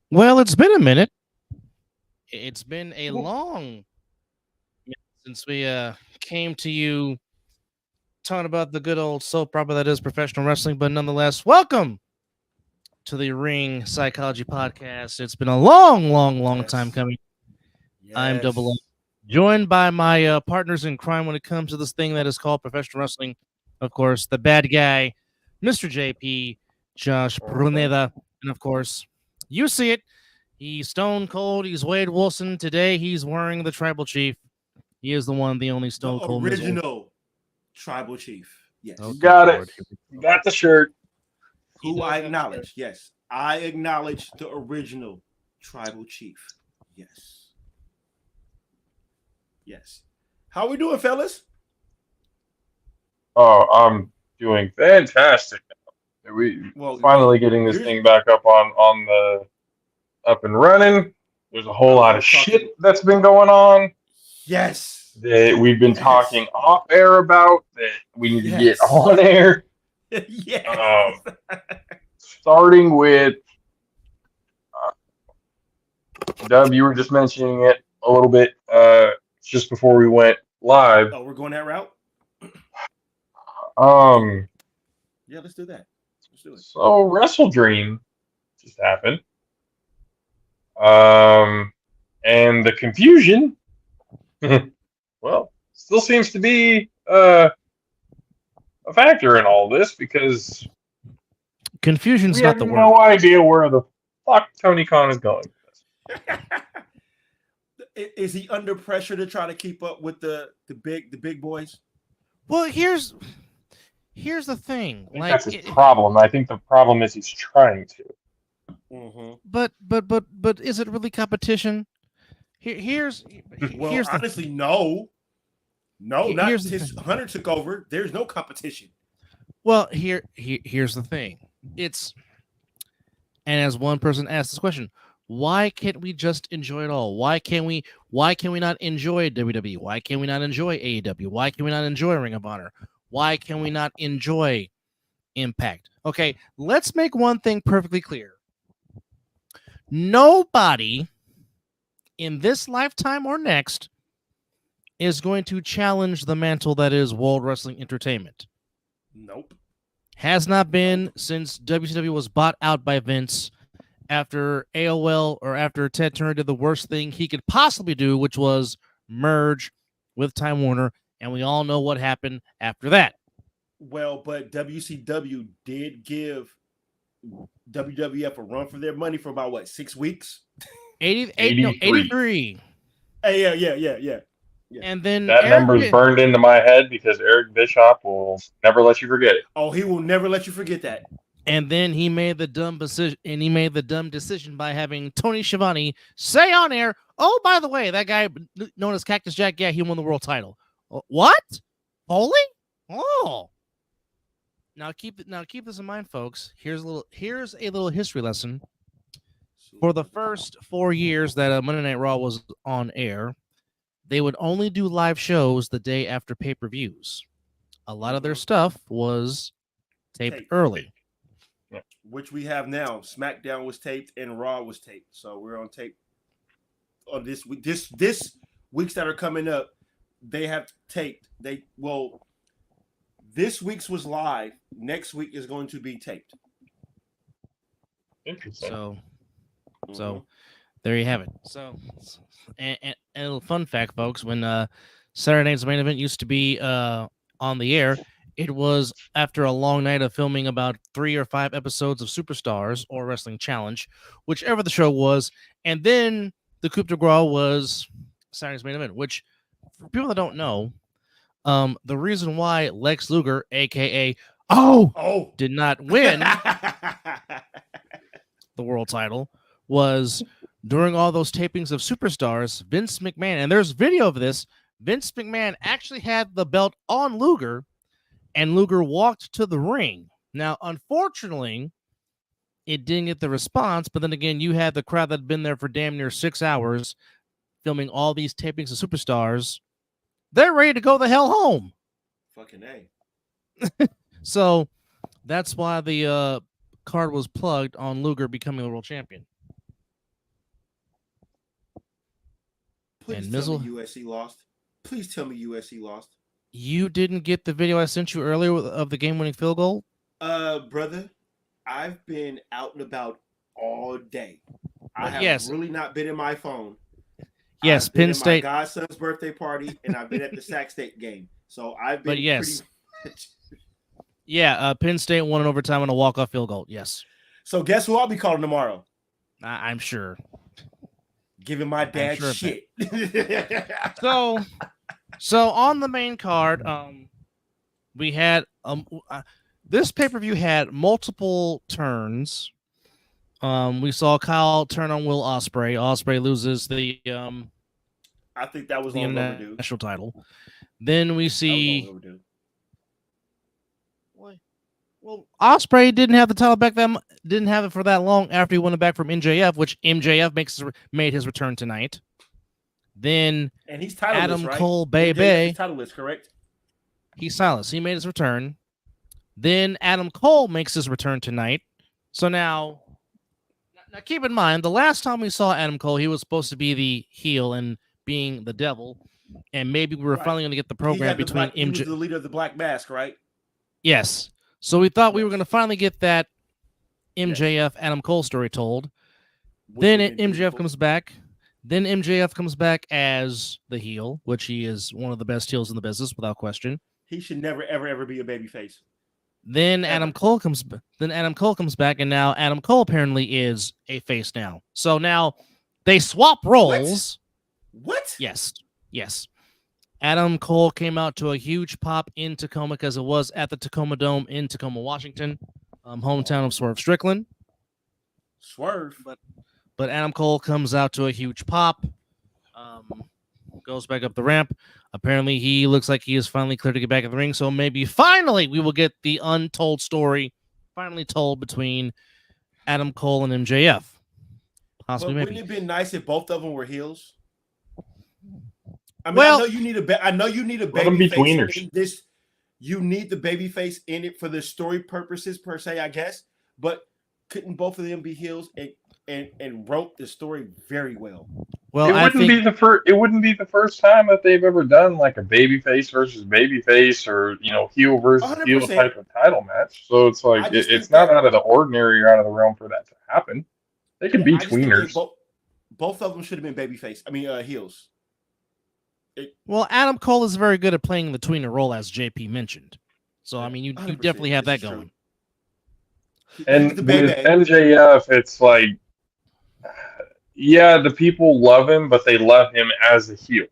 Well, it's been a minute. It's been a long minute since we came to you talking about the good old soap opera that is professional wrestling, but nonetheless, welcome to the Ring Psychology Podcast. It's been a long time Yes. coming. I'm Double M, Yes. joined by my partners in crime when it comes to this thing that is called professional wrestling. Of course, the bad guy, Mr. JP, Josh Bruneda, and of course, you see it. He's Stone Cold. He's Wade Wilson. Today, he's wearing the Tribal Chief. He is the one, the only The Stone Cold Miserable. original tribal chief. Oh, Yes. good Got it. Lord. Got the shirt. He Who does I have a shirt. acknowledge. Yes. I acknowledge the original tribal chief. Yes. Yes. How we doing, fellas? Oh, I'm doing fantastic. We Well, finally getting this here's thing back on the up and running. There's a whole I lot of was talking. shit that's been going on Yes. that we've been Yes. talking off air about that we need to get Yes. on air. Yes. Um, Starting with Dub, you were just mentioning it a little bit just before we went live. Oh, we're going that route? Um, Yeah, let's do that. Let's do it. so Wrestle Dream just happened. Um, and the confusion, well, still seems to be a factor in all this because Confusion's we not have the word. no idea where the fuck Tony Khan is going. Is he under pressure to try to keep up with the big boys? Well, here's the thing. I think Like, that's his problem. I think the problem is he's trying to. Mm-hmm. but is it really competition? Here's Well, here's the honestly, no. No, not here's the since thing. Hunter took over. There's no competition. Well, here's the thing. It's and as one person asked this question, why can't we just enjoy it all? Why can we not enjoy WWE? Why can we not enjoy AEW? Why can we not enjoy Ring of Honor? Why can we not enjoy Impact? Okay, let's make one thing perfectly clear. Nobody in this lifetime or next is going to challenge the mantle that is World Wrestling Entertainment. Nope. Has not been since WCW was bought out by Vince after AOL or after Ted Turner did the worst thing he could possibly do, which was merge with Time Warner. And we all know what happened after that. Well, but WCW did give WWF a run for their money for about what 6 weeks? 83. Hey, yeah. And then That number's burned into my head because Eric Bischoff will never let you forget it. Oh, he will never let you forget that. And then he made the dumb decision, by having Tony Schiavone say on air, "Oh, by the way, that guy known as Cactus Jack, yeah, he won the world title." What? Foley? Oh. Now keep this in mind, folks. Here's a little history lesson. For the first 4 years that Monday Night Raw was on air, they would only do live shows the day after pay-per-views. A lot of their stuff was taped early. Which we have now. SmackDown was taped and Raw was taped. So we're on tape on this week. This weeks that are coming up, they have taped. This week's was live. Next week is going to be taped. Interesting. So there you have it. So and a little fun fact, folks, when Saturday Night's Main Event used to be on the air, it was after a long night of filming about 3 or 5 episodes of Superstars or Wrestling Challenge, whichever the show was, and then the coup de grace was Saturday's Main Event, which for people that don't know, the reason why Lex Luger, aka did not win the world title was during all those tapings of Superstars, Vince McMahon, and there's video of this, Vince McMahon actually had the belt on Luger, and Luger walked to the ring. Now, unfortunately, it didn't get the response, but then again, you had the crowd that had been there for damn near 6 hours filming all these tapings of Superstars. They're ready to go the hell home. Fucking A. So that's why the card was plugged on Luger becoming a world champion. Please And tell Mizzle, me USC lost. Please tell me USC lost. you didn't get the video I sent you earlier of the game-winning field goal? Brother, I've been out and about all day. I have Yes. really not been in my phone. Yes, I've been Penn at State. my godson's birthday party, and I've been at the Sac State game. So I've been But yes. pretty much. Yeah, Penn State won in overtime on a walk-off field goal. Yes, So guess who I'll be calling tomorrow? I'm sure. Giving my dad sure of shit. So on the main card, we had this pay-per-view had multiple turns. We saw Kyle turn on Will Ospreay. Ospreay loses the I think that was the long overdue. international title. Then we That was see long overdue. well, Ospreay didn't have the title back then. Didn't have it for that long after he won it back from MJF, which MJF made his return tonight. Then And he's titleless, Adam right? Cole, MJF baby, is titleless, correct? he's silent. He made his return. Then Adam Cole makes his return tonight. So now keep in mind, the last time we saw Adam Cole, he was supposed to be the heel and being the devil, and maybe we were Right. finally going to get the He program had the between he was MJ. the leader of the Black Mask, right? Yes. So we thought we were going to finally get that MJF Adam Cole story told. Which Then would've been MJF beautiful. comes back. Then MJF comes back as the heel, which he is one of the best heels in the business without question. He should never, ever, ever be a babyface. Then Ever. Adam Cole comes. Then Adam Cole comes back, and now Adam Cole apparently is a face now. So now they swap roles. What? Yes. Adam Cole came out to a huge pop in Tacoma because it was at the Tacoma Dome in Tacoma, Washington, hometown of Swerve Strickland. Swerve. But Adam Cole comes out to a huge pop, goes back up the ramp. Apparently, he looks like he is finally clear to get back in the ring. So maybe finally we will get the untold story finally told between Adam Cole and MJF. But Possibly, wouldn't maybe. it have been nice if both of them were heels? I mean, Well- I know you need a Let them be baby face tweeners. in this. You need the baby face in it for the story purposes, per se, I guess. But couldn't both of them be heels and wrote the story very well? Well, It I wouldn't think be the first. It wouldn't be the first time that they've ever done like a babyface versus babyface, or heel versus heel 100%. type of title match. So it's like I just it's think not that- out of the ordinary or out of the realm for that to happen. They could be I just think tweeners. both of them should have been babyface. I mean, heels. well, Adam Cole is very good at playing the tweener role, as JP mentioned. So I mean, you 100%, definitely have this that is true. going. And He's the baby. with MJF, it's like, yeah, the people love him, but they love him as a heel.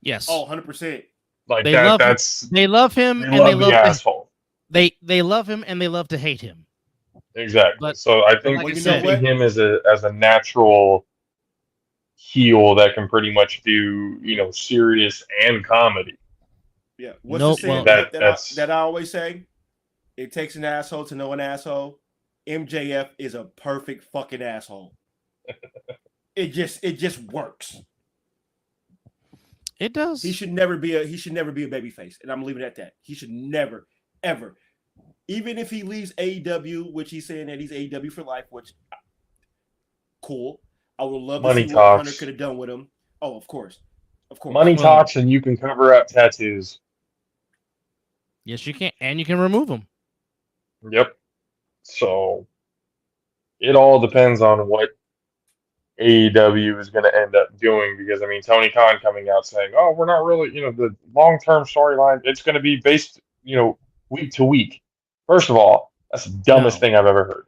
Yes, Oh, 100%. Like They that. love him. That's they love him they and love they the love asshole. they love him and they love to hate him. Exactly. But- So I think like we you see said- him as a natural heel that can pretty much do serious and comedy. Yeah. What's Nope, the saying well- that I always say? It takes an asshole to know an asshole. MJF is a perfect fucking asshole. It just works. It does. He should never be a babyface, and I'm leaving it at that. He should never, ever, even if he leaves AEW, which he's saying that he's AEW for life, which cool. I would love to Money see what Hunter talks. could have done with him. Oh, of course. Money Well- talks, and you can cover up tattoos. Yes, you can, and you can remove him. Yep. So it all depends on what AEW is going to end up doing, because I mean Tony Khan coming out saying, "Oh, we're not really, the long-term storyline. It's going to be based, week to week." First of all, that's the dumbest No. thing I've ever heard.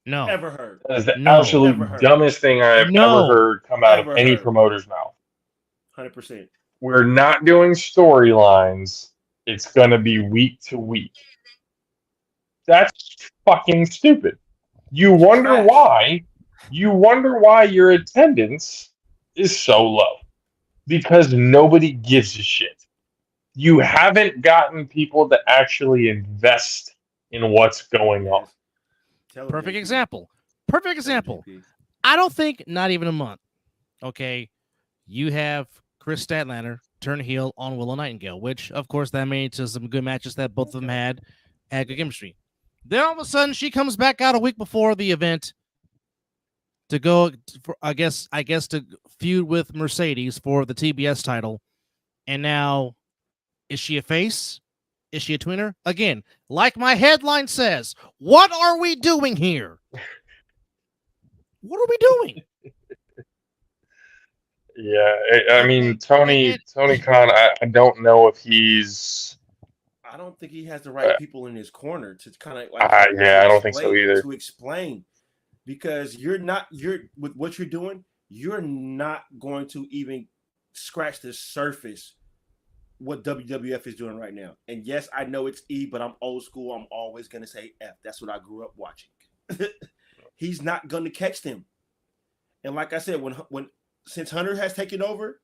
No, Ever heard? That is the No. absolute Never heard. dumbest thing I've No. ever heard come out Ever of any heard. promoter's mouth. 100%. We're not doing storylines. It's going to be week to week. That's fucking stupid. You wonder Trash. why. You wonder why your attendance is so low. Because nobody gives a shit. You haven't gotten people to actually invest in what's going on. Tell him, perfect JP. example. Perfect Tell him, example. JP. I don't think not even a month. Okay, you have Chris Statlander turn heel on Willow Nightingale, which of course that made to some good matches that both of them had good chemistry. Then all of a sudden she comes back out a week before the event to go for, I guess to feud with Mercedes for the TBS title, and now is she a face? Is she a tweener? Again, like my headline says, what are we doing here? What are we doing? Yeah, I mean Tony Khan. I don't know if he's. I don't think he has the right people in his corner to kind of like. Yeah, I don't think so either. To explain, because you're with what you're doing, you're not going to even scratch the surface what WWF is doing right now. And yes, I know it's E, but I'm old school. I'm always going to say F. That's what I grew up watching. He's not going to catch them. And like I said, since Hunter has taken over.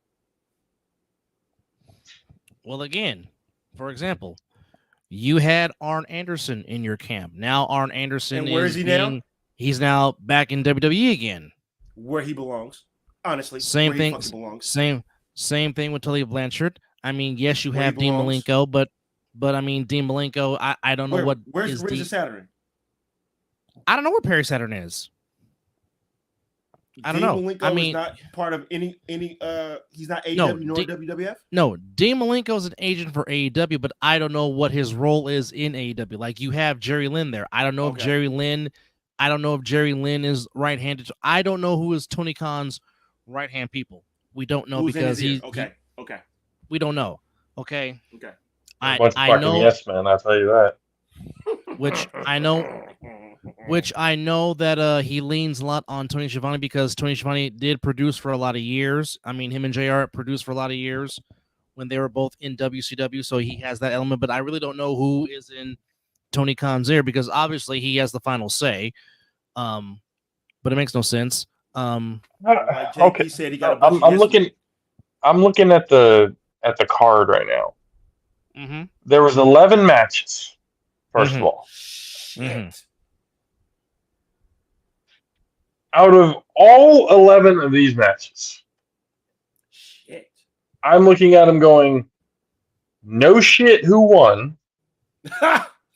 Well, again, for example, you had Arn Anderson in your camp. Now Arn Anderson and where is he now? He's now back in WWE again. Where he belongs. Honestly. Same where thing. He belongs. Same thing with Tully Blanchard. I mean, yes, you have Dean Malenko, but I mean, Dean Malenko, I don't know where's the Saturn? I don't know where Perry Saturn is. I don't know. Malenko I mean, is not part of any he's not AEW nor WWF? No, Dean Malenko is an agent for AEW, but I don't know what his role is in AEW. Like you have Jerry Lynn there. I don't know if Jerry Lynn is right-handed. I don't know who is Tony Khan's right-hand people. We don't know because he's okay. We don't know. Okay. I know. Yes, man. I'll tell you that. Which I know that he leans a lot on Tony Schiavone because Tony Schiavone did produce for a lot of years. I mean, him and JR produced for a lot of years when they were both in WCW, so he has that element. But I really don't know who is in Tony Khan's ear because obviously he has the final say. But it makes no sense. Okay. Said he got I'm looking at the card right now. Mm-hmm. There was 11 matches. First of all. Mm-hmm. Out of all 11 of these matches, I'm looking at them going, no shit who won.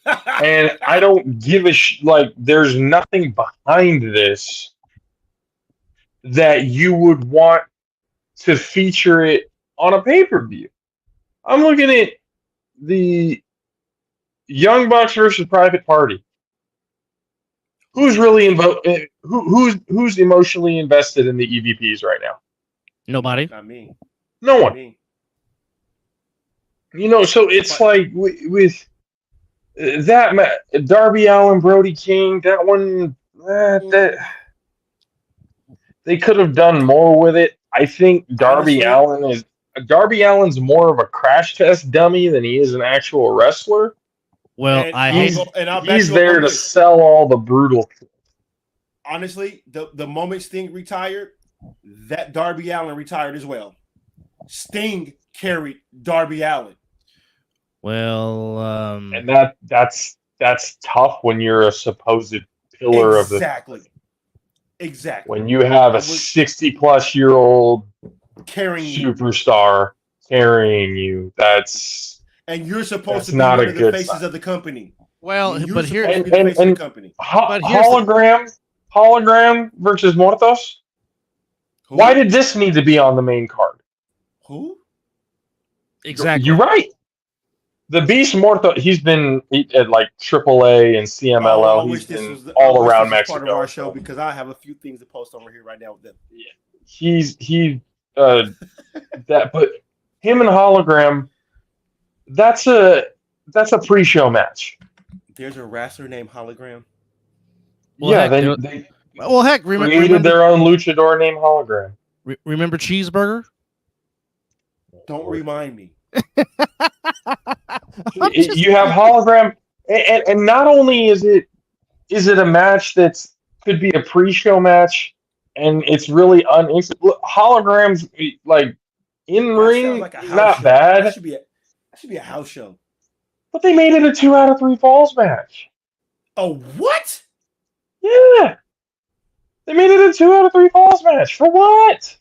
And I don't give a like, there's nothing behind this that you would want to feature it on a pay-per-view. I'm looking at the Young Bucks versus Private Party. Who's really who's emotionally invested in the EVPs right now? Nobody. Not me. No one. You know, so it's like with that Darby Allin, Brody King, that one that they could have done more with it. I think Darby Allin's more of a crash test dummy than he is an actual wrestler. Well, he's there to sell all the brutal. Honestly, the moment Sting retired, that Darby Allin retired as well. Sting carried Darby Allin. Well, and that's tough when you're a supposed pillar of the exactly when you have a 60-plus-year-old carrying superstar carrying you. And you're supposed to be one of the faces of the company. Well, but here hologram versus Mortos. Who? Why did this need to be on the main card? Who? Exactly. You're right. The Beast Morto, he's been at like AAA and CMLL. He's been all around Mexico. Part of our show because I have a few things to post over here right now with them. Yeah. But him and Hologram, that's a pre-show match. There's a wrestler named Hologram. Well, yeah, they created their own luchador named Hologram. Remember Cheeseburger? Don't remind me. You have Hologram, and not only is it a match that could be a pre-show match, and it's really Holograms like in ring like not bad. That should be a house show. But they made it a 2 out of 3 falls match. Oh, what? Yeah, they made it a 2 out of 3 falls match for what?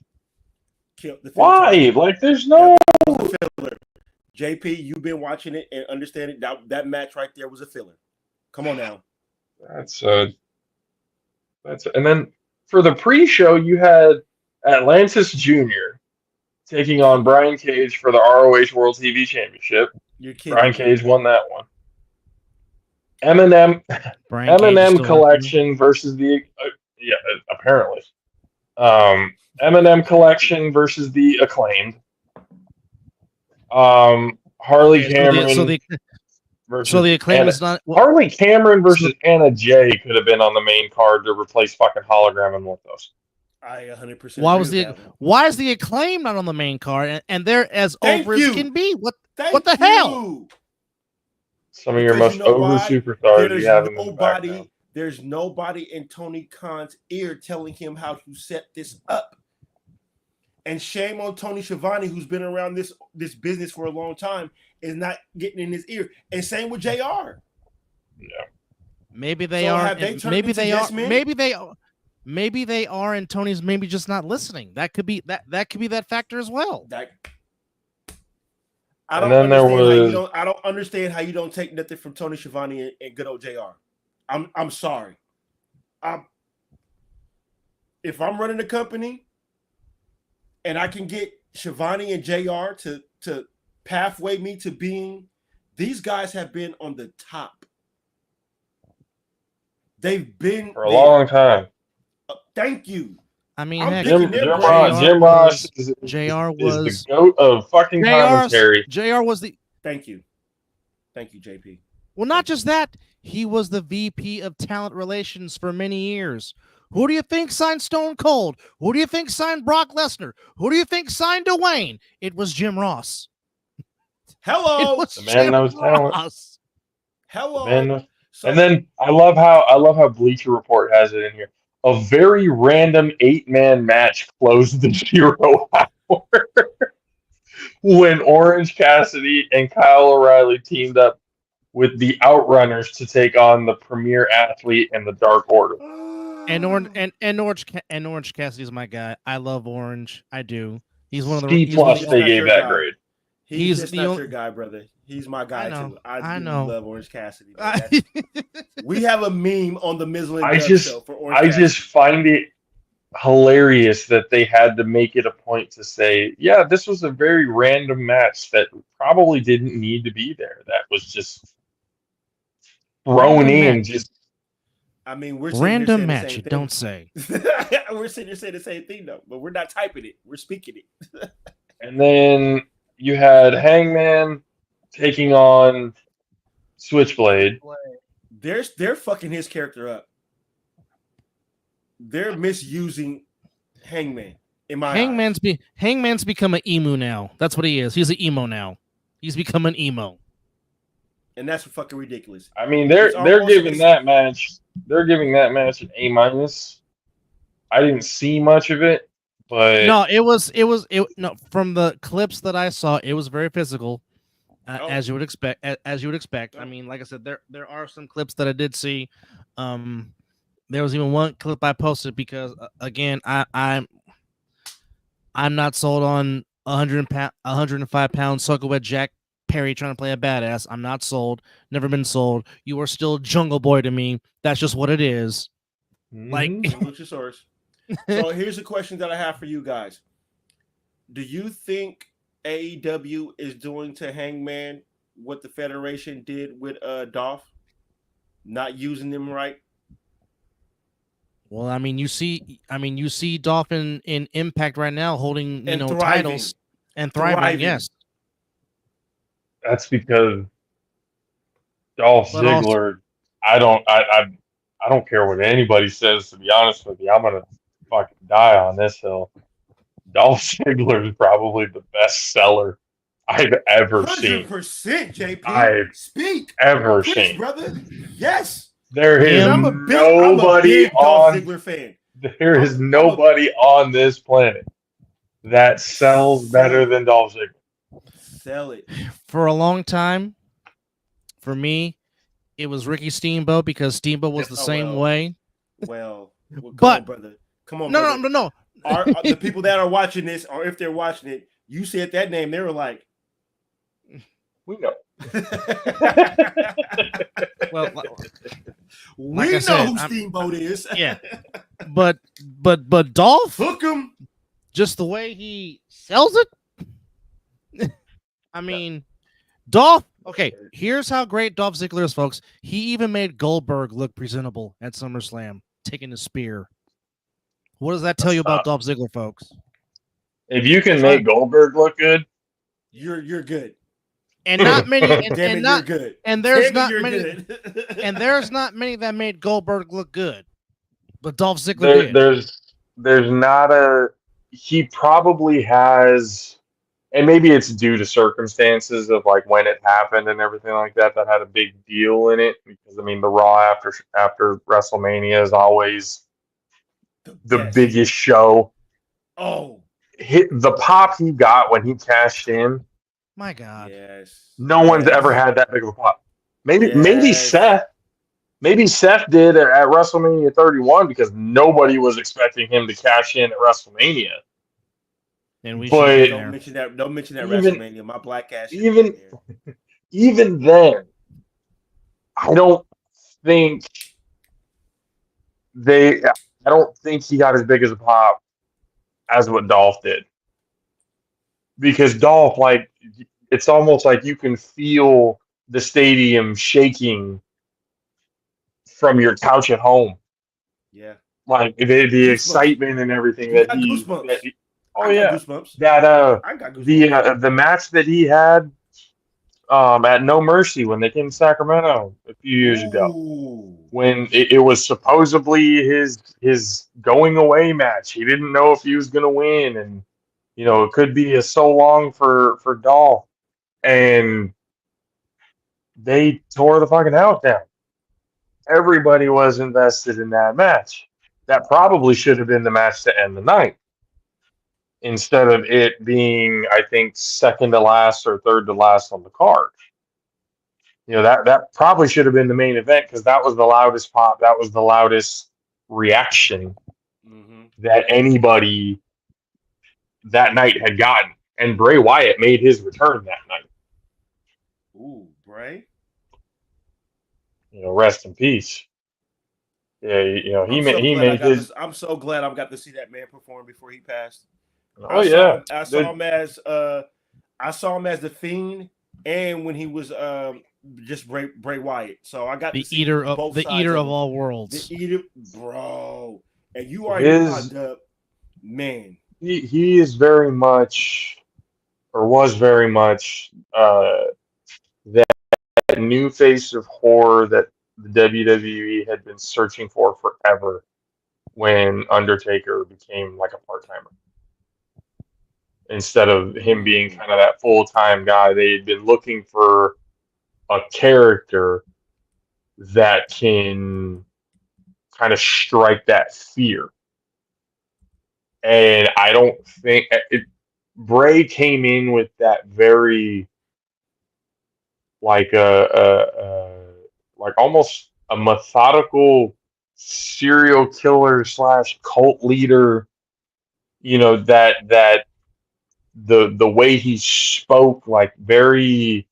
Why? Like, there's no filler. JP, you've been watching it and understanding that match right there was a filler. Come on now. And then for the pre-show, you had Atlantis Jr. taking on Brian Cage for the ROH World TV Championship. You're kidding. Brian Cage won that one. Eminem Collection versus the apparently. Eminem Collection versus the Acclaimed. Harley Cameron. So the Acclaimed is not Harley Cameron versus Anna Jay could have been on the main card to replace fucking Hologram and Mythos. I 100%. Why is the Acclaim not on the main card and they're as over as can be? What the hell? Some of your most over superstars you have in the background. There's nobody in Tony Khan's ear telling him how to set this up. And shame on Tony Schiavone, who's been around this business for a long time, is not getting in his ear. And same with JR. Yeah. Maybe they are. Maybe they are, and Tony's maybe just not listening. That could be that factor as well. I don't understand how you don't take nothing from Tony Schiavone and good old JR. I'm sorry. If I'm running a company and I can get Schiavone and JR to pathway me to being, these guys have been on the top. They've been for a long time. Thank you. I mean, Jim Ross is the GOAT of fucking commentary. JR was the. Thank you, JP. Well, not just that, he was the VP of talent relations for many years. Who do you think signed Stone Cold? Who do you think signed Brock Lesnar? Who do you think signed Dwayne? It was Jim Ross. Hello, the man knows talent. Hello, and then I love how Bleacher Report has it in here. A very random 8-man match closed the 0 hour when Orange Cassidy and Kyle O'Reilly teamed up with the Outrunners to take on the Premier Athlete and the Dark Order. And Orange Cassidy's my guy. I love Orange. I do. He's one of the C+. They gave that grade. He's just not your guy, brother. He's my guy too. I love Orange Cassidy. We have a meme on the Mizzle and Dub show for Orange Cassidy. I just find it hilarious that they had to make it a point to say, yeah, this was a very random match that probably didn't need to be there. That was just thrown in. Just I mean, we're random match. You don't say. We're sitting here saying the same thing though, but we're not typing it. We're speaking it. And then you had Hangman taking on Switchblade. They're fucking his character up. They're misusing Hangman. In my Hangman's become an emo now. That's what he is. He's an emo now. He's become an emo. And that's fucking ridiculous. I mean, they're giving that match. They're giving that match an A-. I didn't see much of it, but no, it was from the clips that I saw, it was very physical, as you would expect. I mean, like I said, there are some clips that I did see. There was even one clip I posted because again, I'm not sold on 105 pound soakaway Jack Perry trying to play a badass. I'm not sold. Never been sold. You are still Jungle Boy to me. That's just what it is. Like Luchasaurus. So here's a question that I have for you guys. Do you think AEW is doing to Hangman what the Federation did with Dolph? Not using them right? Well, I mean, you see Dolph in Impact right now holding, titles and thriving. Yes. That's because Dolph Ziggler, I don't care what anybody says, to be honest with you. I'm going to fucking die on this hill. Dolph Ziggler is probably the best seller I've ever seen. 100%, JP. I've ever seen. Brother. Yes. There is nobody on Ziggler fan. There is nobody on this planet that sells better than Dolph Ziggler. Sell it. For a long time, for me, it was Ricky Steamboat because Steamboat was the same way. Well, come on, brother. Come on, brother. No. The people that are watching this, or if they're watching it, you said that name, they were like, we know. Well, we know who Steamboat is. Yeah. but Dolph, Hook him. just the way he sells it. I mean, Dolph. Okay, here's how great Dolph Ziggler is, folks. He even made Goldberg look presentable at SummerSlam, taking the spear. What does that tell you about Dolph Ziggler, folks? If you can make Goldberg look good, you're good. And not many, and, Damn and it, not, you're good. and there's Damn not it, you're many, good. and there's not many that made Goldberg look good, but Dolph Ziggler did. There's not a. He probably has, and maybe it's due to circumstances of like when it happened and everything like that that had a big deal in it. Because I mean, the Raw after WrestleMania is always the biggest show. Oh, The pop he got when he cashed in. My God. Yes. No one's ever had that big of a pop. Maybe Seth. Maybe Seth did at WrestleMania 31 because nobody was expecting him to cash in at WrestleMania. And we don't mention that. Don't mention that WrestleMania. My black ass. Even then, I don't think I don't think he got as big as a pop as what Dolph did. Because Dolph, like, it's almost like you can feel the stadium shaking from your couch at home. Yeah. Like the excitement and everything that he. Goosebumps. Goosebumps. The match that he had at No Mercy when they came to Sacramento a few years ago, when it was supposedly his going away match. He didn't know if he was going to win, and it could be so long for Dolph, and they tore the fucking house down. Everybody was invested in that match. That probably should have been the match to end the night, instead of it being, I think, second to last or third to last on the card. That probably should have been the main event because that was the loudest pop. That was the loudest reaction that anybody that night had gotten. And Bray Wyatt made his return that night. Ooh, Bray. Rest in peace. Yeah, he made his. I'm so glad I got to see that man perform before he passed. I saw him as the Fiend, and when he was just Bray Wyatt. So I got the to see eater of both the sides eater of all worlds. The eater, bro. And you are up, man. He is very much, or was very much, that new face of horror that the WWE had been searching for forever when Undertaker became like a part-timer. Instead of him being kind of that full-time guy, they had been looking for a character that can kind of strike that fear. And I don't think Bray came in with that very like like almost a methodical serial killer / cult leader. That the way he spoke, like very,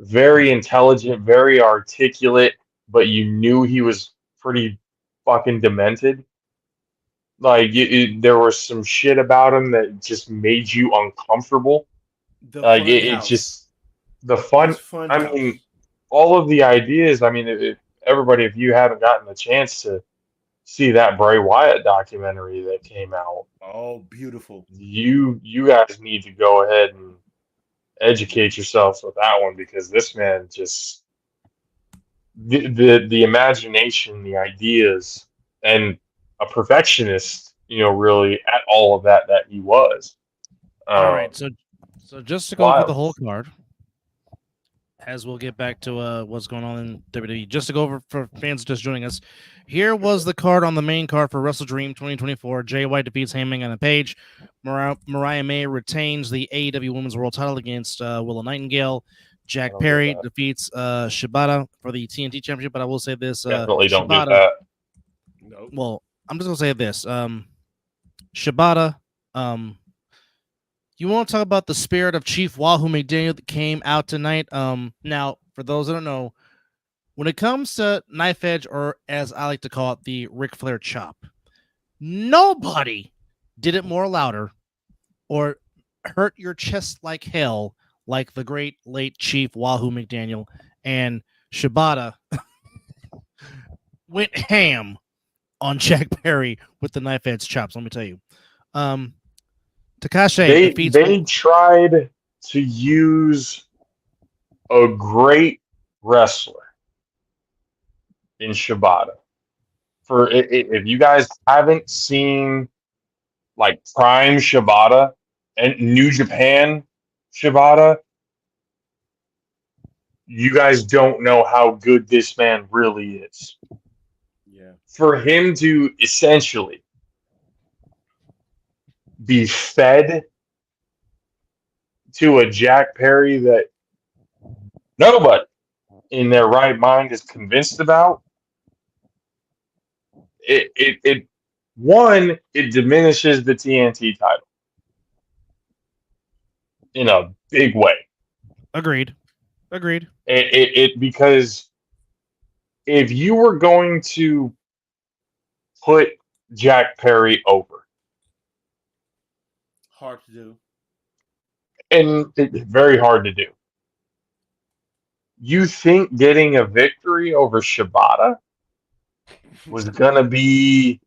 very intelligent, very articulate, but you knew he was pretty fucking demented. Like there was some shit about him that just made you uncomfortable. It's just the fun. I mean, all of the ideas. I mean, if you haven't gotten the chance to see that Bray Wyatt documentary that came out, oh, beautiful! You guys need to go ahead and educate yourselves with that one, because this man just the imagination, the ideas, and a perfectionist, really at all of that he was. All right, so just to go over the whole card, as we'll get back to what's going on in WWE, just to go over for fans just joining us, here was the card on the main card for Wrestle Dream 2024. Jay White defeats Hangman on the Page. Mariah May retains the AEW Women's World Title against Willow Nightingale. Jack Perry defeats Shibata for the TNT Championship, but I will say this. Definitely don't Shibata, get that. No. Well, I'm just going to say this. Shibata, you want to talk about the spirit of Chief Wahoo McDaniel that came out tonight? Now, for those that don't know, when it comes to Knife Edge, or as I like to call it, the Ric Flair chop, Nobody did it more louder or hurt your chest like hell like the great late Chief Wahoo McDaniel, and Shibata went ham on Jack Perry with the knife edge chops. Let me tell you. Takashi defeats. They tried to use a great wrestler in Shibata. For if you guys haven't seen like Prime Shibata and New Japan Shibata, you guys don't know how good this man really is. Yeah. For him to essentially be fed to a Jack Perry that nobody in their right mind is convinced about, it diminishes the TNT title in a big way. Agreed. Because if you were going to put Jack Perry over, hard to do, and very hard to do. You think getting a victory over Shibata was gonna be,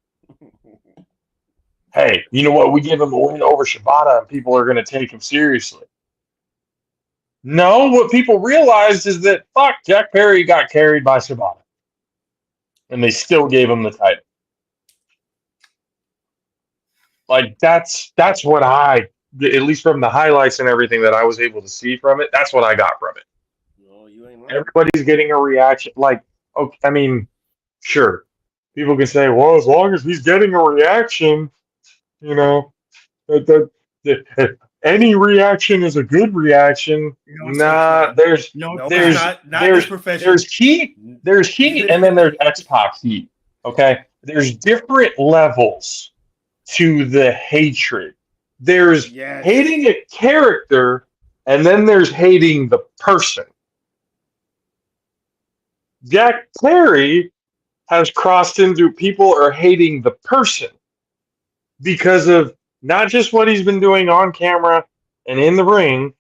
hey, you know what? We give him a win over Shibata, and people are gonna take him seriously. No, what people realized is that Jack Perry got carried by Shibata, and they still gave him the title. Like that's what I, at least from the highlights and everything that I was able to see from it, that's what I got from it. No, you ain't lying. Everybody's getting a reaction. Like, okay, I mean, sure, people can say, well, as long as he's getting a reaction, you know, any reaction is a good reaction. Nah, there's heat, and then there's X-Pac heat. Okay, there's different levels to the hatred. There's hating a character, and then there's hating the person. Jack Perry has crossed into people are hating the person because of not just what he's been doing on camera and in the ring,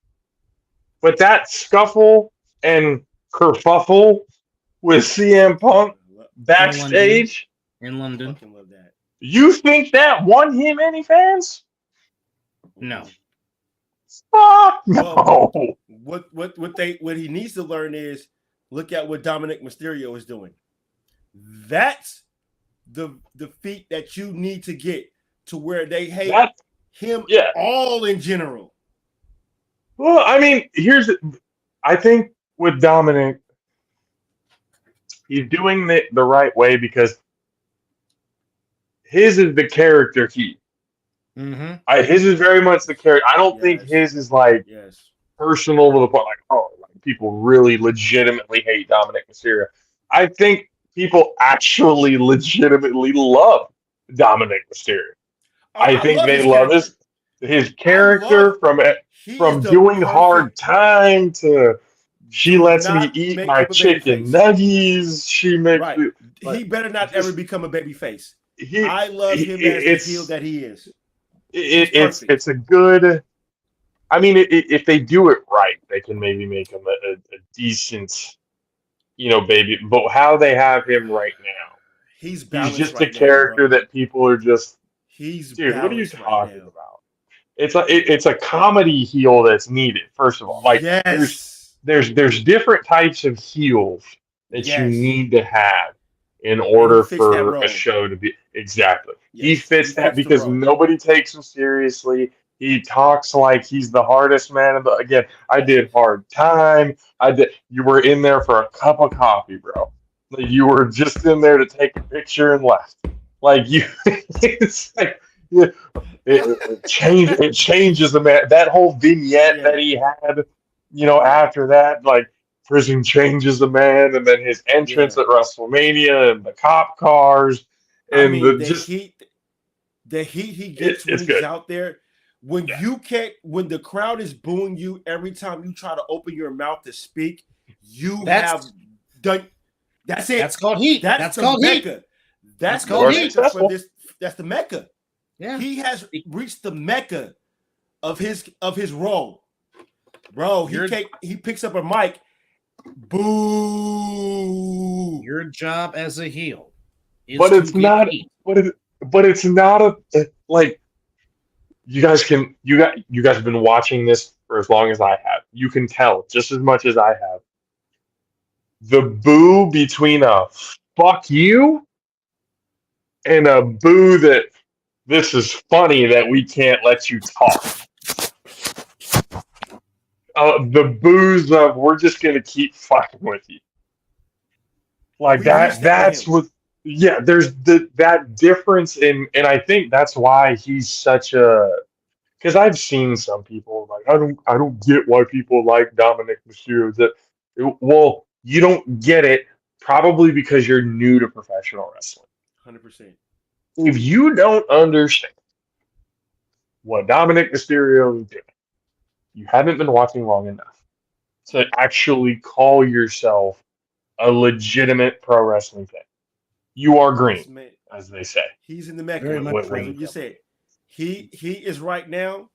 but that scuffle and kerfuffle with CM Punk backstage in London. Love that. You think that won him any fans? No. Fuck no. Well, what he needs to learn is look at what Dominic Mysterio is doing. That's the feat that you need to get to where they hate him all in general. Well, I mean, I think with Dominic, he's doing it the right way because his is the character heat. Mm-hmm. His is very much the character. I don't think his is like personal to the point like, people really legitimately hate Dominic Mysterio. I think people actually legitimately love Dominic Mysterio. I think they love his character from doing hard time to she lets me eat my chicken nuggets. She makes he better not ever become a baby face. I love him as the heel that he is. It's a good. I mean, if they do it right, they can maybe make him a decent, baby. But how they have him right now, he's just a character that people are just. Dude, what are you talking about? It's a comedy heel that's needed. First of all, like there's different types of heels that you need to have in order for a show to be exactly. He fits that because nobody takes him seriously. He talks like he's the hardest man. Again, I did hard time. You were in there for a cup of coffee, bro. You were just in there to take a picture and left. Like it's like it changes the man. That whole vignette that he had, after that, like prison changes the man, and then his entrance at WrestleMania and the cop cars and the heat he gets when he's out there. When when the crowd is booing you every time you try to open your mouth to speak, have done. That's it. That's called heat. That's called heat. That's called heat the mecca. Yeah. He has reached the mecca of his role. Bro, he picks up a mic. Boo. Your job as a heel is But to it's get not. heat. But it's not like you guys have been watching this for as long as I have. You can tell just as much as I have. The boo between a fuck you and a boo that this is funny that we can't let you talk. The boos of we're just gonna keep fucking with you. Like We that. reached that That's with what. Yeah, there's that difference in, and I think that's why he's such a. Because I've seen some people like I don't get why people like Dominic Mysterio. Well, you don't get it probably because you're new to professional wrestling. 100%. If you don't understand what Dominic Mysterio is doing, you haven't been watching long enough to actually call yourself a legitimate pro wrestling fan. You are green, as they say. He's in the mecca. Very much What green. you said. He is right now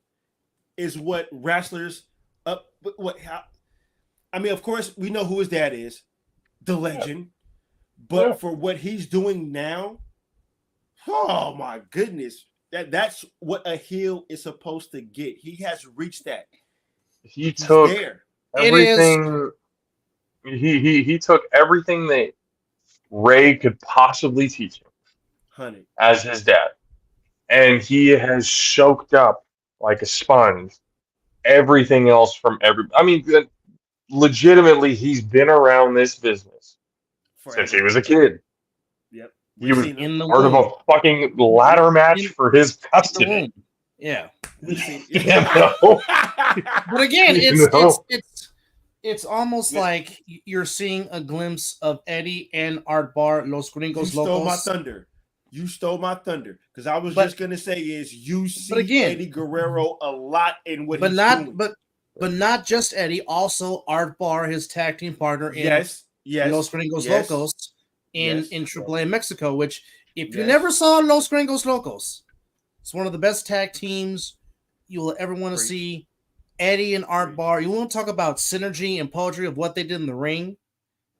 is what wrestlers up I mean, of course, we know who his dad is, the legend. But for what he's doing now, oh my goodness. That's what a heel is supposed to get. He has reached that. He took there. everything. He took everything that Ray could possibly teach him, 100. as his dad, and he has soaked up like a sponge everything else from every. I mean, legitimately, he's been around this business since he was a kid. Yep, he was in the part womb. of a fucking ladder match for his custody. Yeah. You know? But again, You know? it's almost like you're seeing a glimpse of Eddie and Art Bar, Los Gringos You stole my Locos. thunder. You stole my thunder. Because I was just gonna say is you see again, Eddie Guerrero a lot in what but he's not doing. but not just Eddie, also Art Bar, his tag team partner in yes, Los Gringos Locos in AAA Mexico, which if you never saw Los Gringos Locos, it's one of the best tag teams you will ever want to see. Eddie and Art Bar. You want to talk about synergy and poetry of what they did in the ring.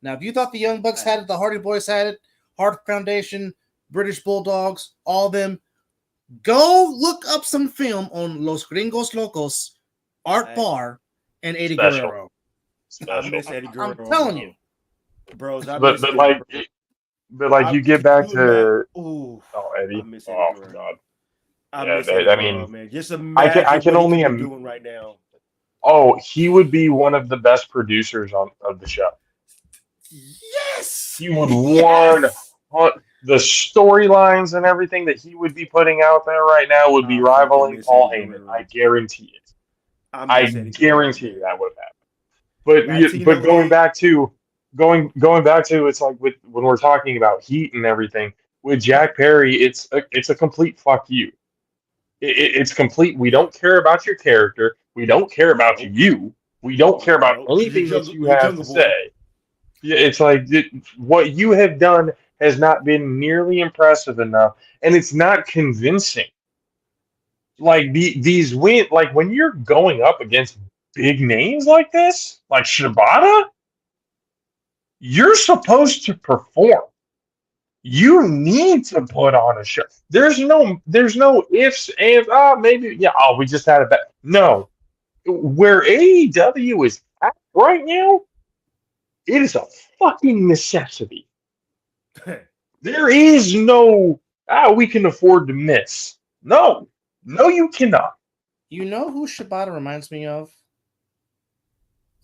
Now, if you thought the Young Bucks had it, the Hardy Boys had it, Hart Foundation, British Bulldogs, all of them, go look up some film on Los Gringos Locos, Art Bar, and Eddie Guerrero. I miss Eddie Guerrero. I'm telling you, bros. But you get back to Eddie. Oh God. I mean, man. Just imagine I can only doing right now. Oh, he would be one of the best producers of the show. Yes, he would warn the storylines and everything that he would be putting out there right now would be rivaling Paul Heyman. I guarantee it. I guarantee you that would happen. But going back to it's like when we're talking about heat and everything with Jack Perry, it's a complete fuck you. It's complete. We don't care about your character. We don't care about you. We don't care about anything that you have to say. Yeah, it's like what you have done has not been nearly impressive enough, and it's not convincing. Like these win, like when you're going up against big names like this, like Shibata, you're supposed to perform. You need to put on a show. There's no ifs, ands, maybe, we just had a bet. No. Where AEW is at right now, it is a fucking necessity. There is no, we can afford to miss. No, you cannot. You know who Shibata reminds me of?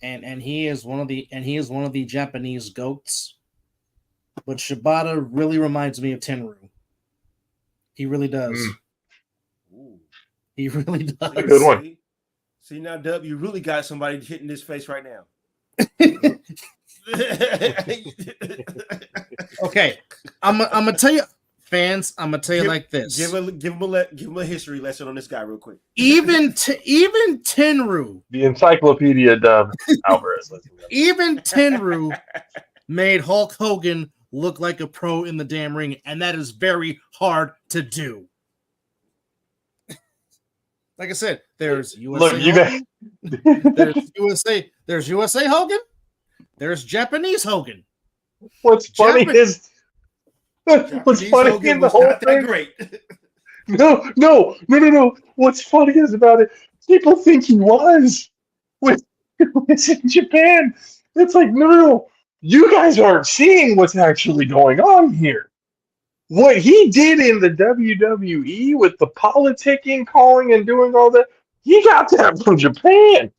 And he is one of the Japanese goats. But Shibata really reminds me of Tenryu. He really does. He really does. That's a good one. See now, Dub, you really got somebody hitting this face right now. Okay, I'm gonna tell you, fans. I'm gonna tell you like this. Give him a history lesson on this guy real quick. Even Tenryu, the Encyclopedia Dub Alvarez. even Tenryu made Hulk Hogan look like a pro in the damn ring, and that is very hard to do. Like I said, there's USA Hogan, there's USA Hogan, there's Japanese Hogan. What's funny is what's funny in the whole thing. Great. No. What's funny is about it. People think he was when he was in Japan. It's like no. You guys aren't seeing what's actually going on here. What he did in the WWE with the politicking, calling, and doing all that, he got that from Japan.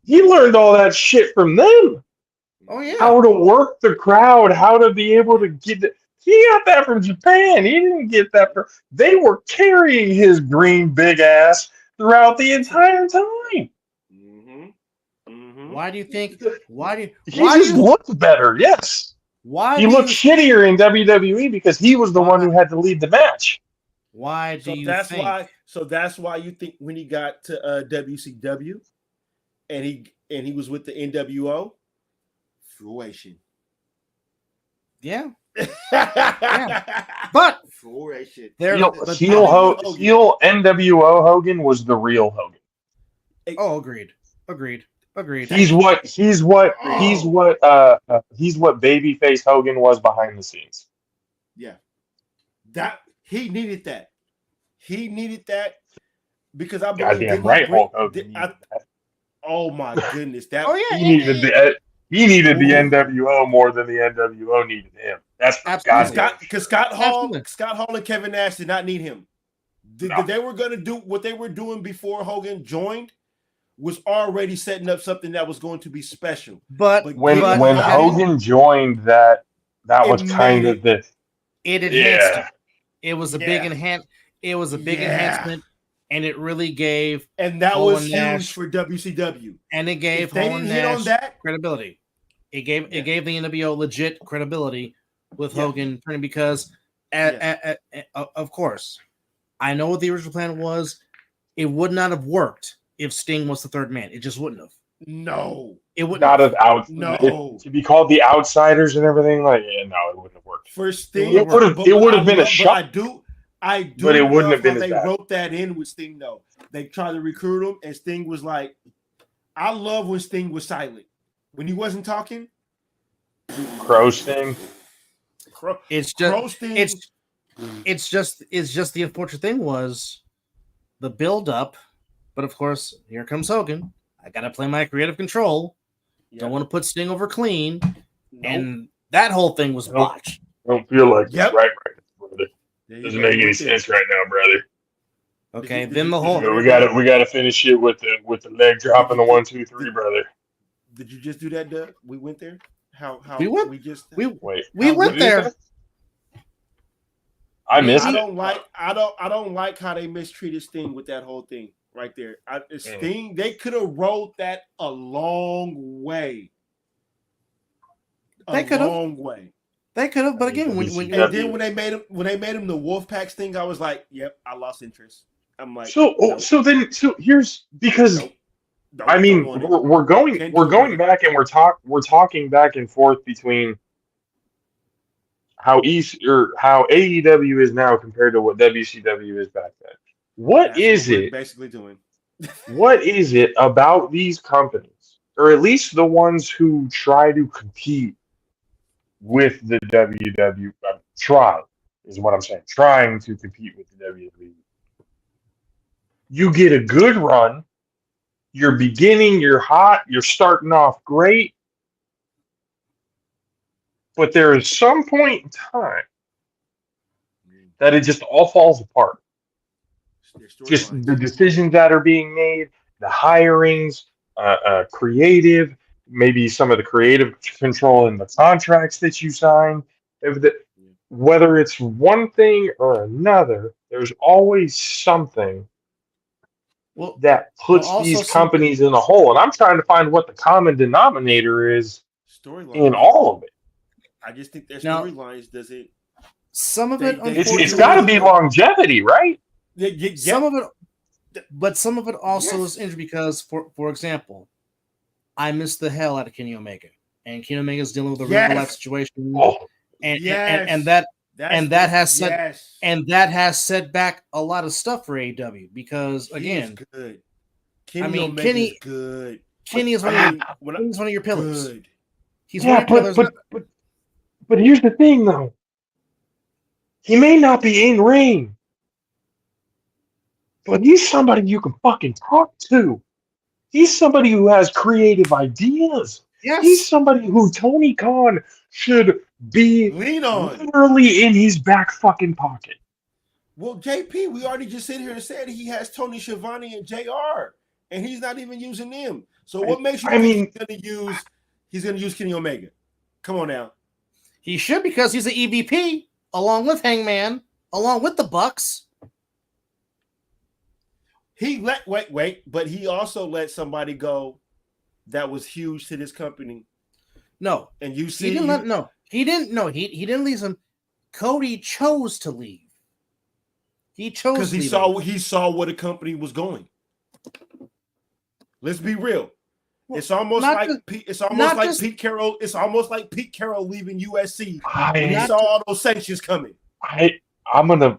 He learned all that shit from them. Oh yeah, How to work the crowd, how to be able to get it. He got that from Japan. He didn't get that from. They were carrying his green big ass throughout the entire time. Why do you think? He just looked better? Yes. Why he looked shittier in WWE because he was the one who had to lead the match. Why do you that's think? That's why you think when he got to WCW, and he was with the NWO, fruition. Yeah. Yeah. But fruition. Heel NWO Hogan was the real Hogan. Oh, agreed. He's what babyface Hogan was behind the scenes. Yeah. That he needed that. Because I believe goddamn right, Hulk Hogan. Oh my goodness. That he needed the NWO more than the NWO needed him. That's because Scott Hall and Kevin Nash did not need him. They were going to do what they were doing before Hogan joined. Was already setting up something that was going to be special. But when Hogan joined, that was kind of the it enhanced it. It was a big enhancement, and it really gave that was huge for WCW. And it gave Hall Nash credibility. It gave the NWO legit credibility with Hogan because of course, I know what the original plan was. It would not have worked if Sting was the third man. It just wouldn't have. No. It wouldn't have. To be called the Outsiders and everything, it wouldn't have worked. For Sting, it would have been a shock. I do but it wouldn't have been as they bad. wrote that in with Sting, though. They tried to recruit him, and Sting was like, I love when Sting was silent. When he wasn't talking. Crow Sting. It's just the unfortunate thing was the build-up. But of course, here comes Hogan. I gotta play my creative control. Don't want to put Sting over clean, and that whole thing was botched. I don't feel like it's right, brother. Doesn't make any sense right now, brother. Okay, then the whole we gotta finish it with the leg drop and the 1, 2, 3, brother. Did you just do that, Doug? We went there. We went there. I missed it. I don't like how they mistreated Sting with that whole thing. Right there. Sting, they could have rolled that a long way. They could have, but again, when they made him the Wolfpack Sting, I was like, "Yep, I lost interest." I'm like, so here's because we're going back and we're talking back and forth between how AEW is now compared to what WCW is back then. What is it about these companies, or at least the ones who try to compete with the WWE? Trying to compete with the WWE. You get a good run. You're beginning. You're hot. You're starting off great. But there is some point in time that it just all falls apart. Just the decisions that are being made, the hirings, creative, maybe some of the creative control in the contracts that you sign. Whether it's one thing or another, there's always something that puts these companies in a hole. And I'm trying to find what the common denominator is in all of it. I just think their storylines doesn't. Some of it, it's got to be longevity, right? Some of it, but some of it also is interesting because, for example, I miss the hell out of Kenny Omega, and Kenny Omega is dealing with a real life situation, and Yes. and that Yes. that has set back a lot of stuff for AEW because He again, is good. Kenny I mean, Omega is good. Kenny is I one of your mean, when I- Kenny's one of your pillars. good. He's one Yeah, of your pillars. but here's the thing though. He may not be in ring, but he's somebody you can fucking talk to. He's somebody who has creative ideas. Yes. He's somebody who Tony Khan should be Lean on. literally in his back fucking pocket. Well, JP, we already just sit here and said he has Tony Schiavone and JR, and he's not even using them. So what makes you think he's gonna use Kenny Omega? Come on now. He should because he's an EVP along with Hangman, along with the Bucks. He but he also let somebody go that was huge to this company. No, and you see, he didn't leave him. Cody chose to leave. He chose because he saw where the company was going. Let's be real. Well, it's almost like Pete Carroll. It's almost like Pete Carroll leaving USC when he saw all those sanctions coming. I'm gonna.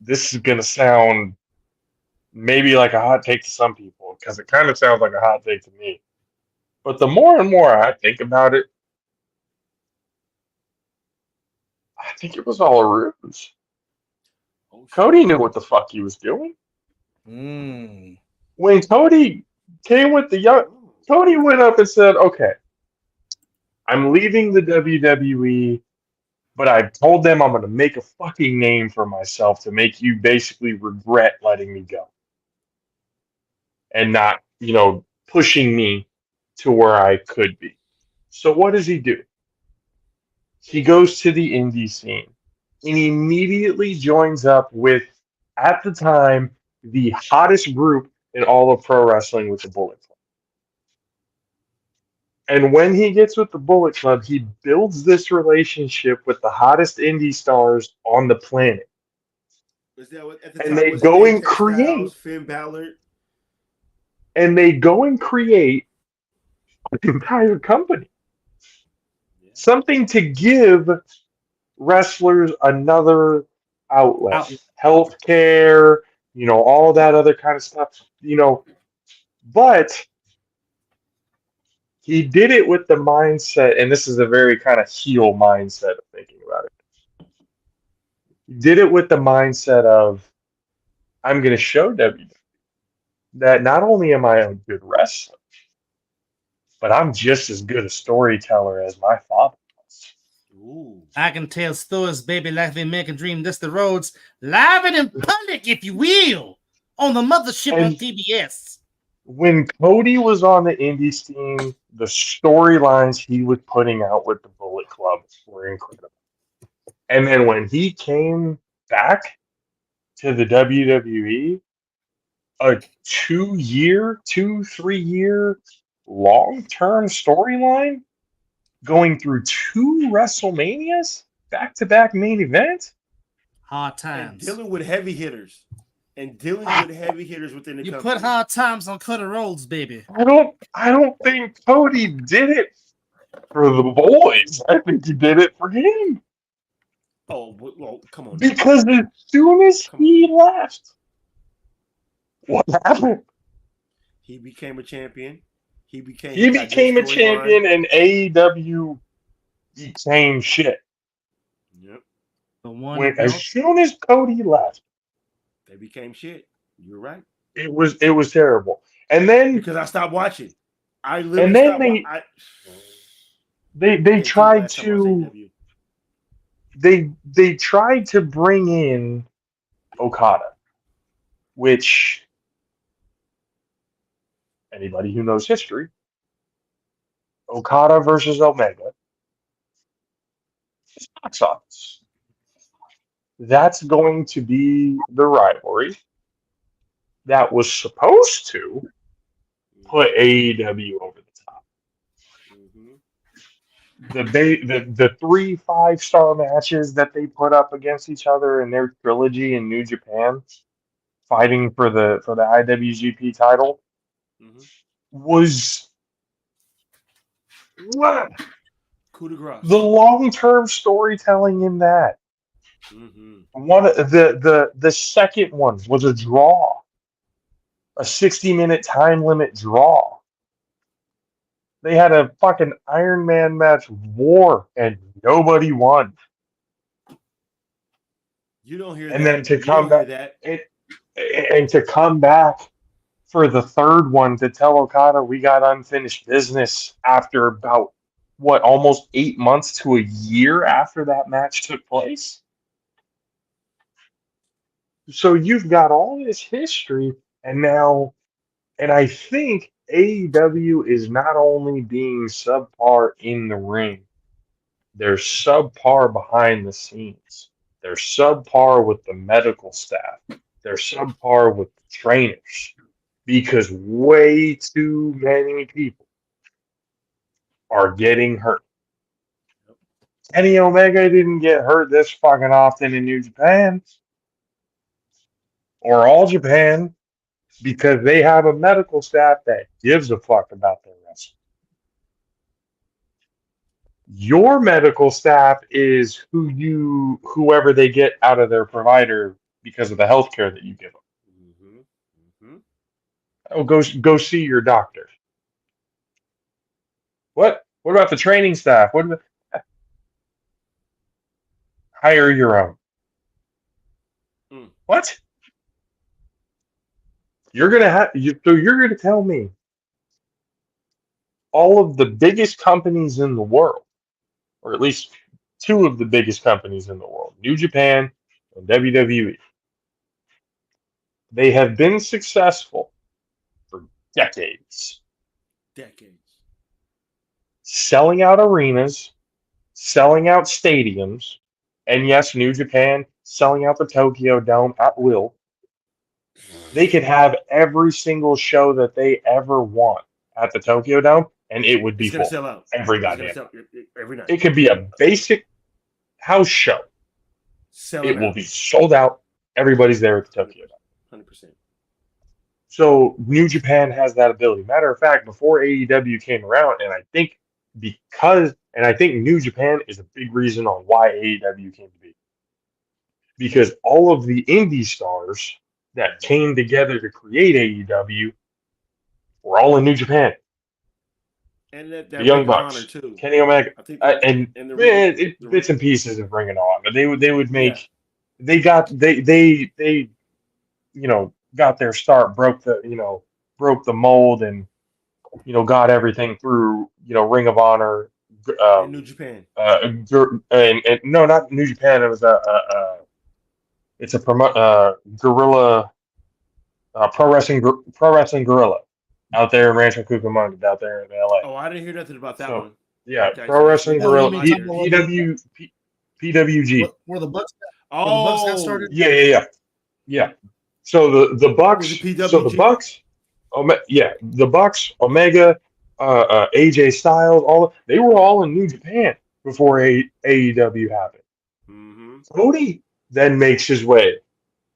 This is gonna sound maybe like a hot take to some people because it kind of sounds like a hot take to me. But the more and more I think about it, I think it was all a ruse. Cody knew what the fuck he was doing. When Cody came with Cody went up and said, "Okay, I'm leaving the WWE, but I told them I'm going to make a fucking name for myself to make you basically regret letting me go and not, pushing me to where I could be." So what does he do? He goes to the indie scene and he immediately joins up with, at the time, the hottest group in all of pro wrestling with the Bullet Club. And when he gets with the Bullet Club, he builds this relationship with the hottest indie stars on the planet. And they go and create Finn Balor. And they go and create an entire company. Yeah. Something to give wrestlers another outlet. Healthcare, all that other kind of stuff, But he did it with the mindset, and this is a very kind of heel mindset of thinking about it. He did it with the mindset of, I'm going to show WWE that not only am I a good wrestler, but I'm just as good a storyteller as my father was. Ooh. I can tell stories, baby, like the American Dream, Dusty Rhodes, live and in public, if you will, on the mothership of TBS. When Cody was on the indie scene, the storylines he was putting out with the Bullet Club were incredible. And then when he came back to the WWE, a 3-year long-term storyline going through 2 WrestleManias, back-to-back main event. Hard times. And dealing with heavy hitters. Within the company. You put hard times on Cody Rhodes, baby. I don't think Cody did it for the boys. I think he did it for him. Oh, well, come on. Because as soon as he left, what happened? He became a champion. He became a champion, and AEW became shit. Yep. As soon as Cody left, they became shit. You're right. It was terrible. And then because I stopped watching, they tried to they tried to bring in Okada, which anybody who knows history, Okada versus Omega, is box office. That's going to be the rivalry that was supposed to put AEW over the top. Mm-hmm. The 3 5-star matches that they put up against each other in their trilogy in New Japan, fighting for the IWGP title, was Coup de grace. The long-term storytelling in that. Mm-hmm. The second one was a draw, a 60-minute time limit draw. They had a fucking Iron Man match war and nobody won. You don't hear And that. then to You come don't hear back that. and to come back for the third one to tell Okada we got unfinished business after about what, almost 8 months to a year after that match took place. So you've got all this history, and now, and I think AEW is not only being subpar in the ring, they're subpar behind the scenes. They're subpar with the medical staff. They're subpar with the trainers because way too many people are getting hurt. Kenny Omega didn't get hurt this fucking often in New Japan or All Japan because they have a medical staff that gives a fuck about their wrestling. Your medical staff is whoever they get out of their provider because of the health care that you give them. Mm-hmm. Mm-hmm. Oh, go see your doctor. What? What about the training staff? What about, hire your own. What? You're gonna tell me all of the biggest companies in the world, or at least two of the biggest companies in the world, New Japan and WWE, they have been successful for decades. Selling out arenas, selling out stadiums, and yes, New Japan selling out the Tokyo Dome at will. They could have every single show that they ever want at the Tokyo Dome, and it would be full sell out every goddamn every night. It could be a basic house show. It will be sold out. Everybody's there at the Tokyo Dome. 100%. So New Japan has that ability. Matter of fact, before AEW came around, and I think New Japan is a big reason on why AEW came to be. Because all of the indie stars that came together to create AEW were all in New Japan. And that the Young Bucks, too. Kenny Omega, I think bits and pieces of Ring of Honor. They would make they got their start, broke the mold, and got everything through Ring of Honor, in New Japan. And no, not New Japan. It was it's a Guerrilla, Pro Wrestling Guerrilla out there in Rancho Cucamonga, out there in LA. Oh, I didn't hear nothing about that one. Yeah, Okay, Pro Wrestling Guerrilla, PWG. Where the Bucks got started? Yeah. So the Bucks. PWG? So the Bucks. The Bucks, Omega, AJ Styles, they were all in New Japan before AEW happened. Mm-hmm. Cody then makes his way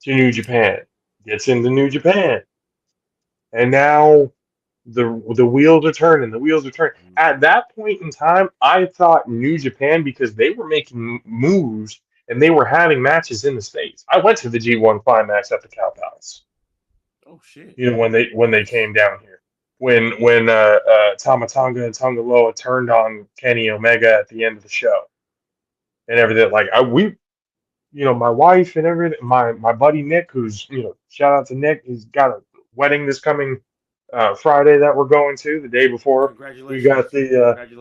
to New Japan, gets into New Japan, and now the wheels are turning. The wheels are turning. At that point in time, I thought New Japan, because they were making moves and they were having matches in the States. I went to the G1 Climax at the Cow Palace. Oh shit! When they came down here, when Tama Tonga and Tonga Loa turned on Kenny Omega at the end of the show, and everything. Like my wife and everything. My buddy Nick, who's shout out to Nick, he's got a wedding this coming Friday that we're going to. The day before, we got the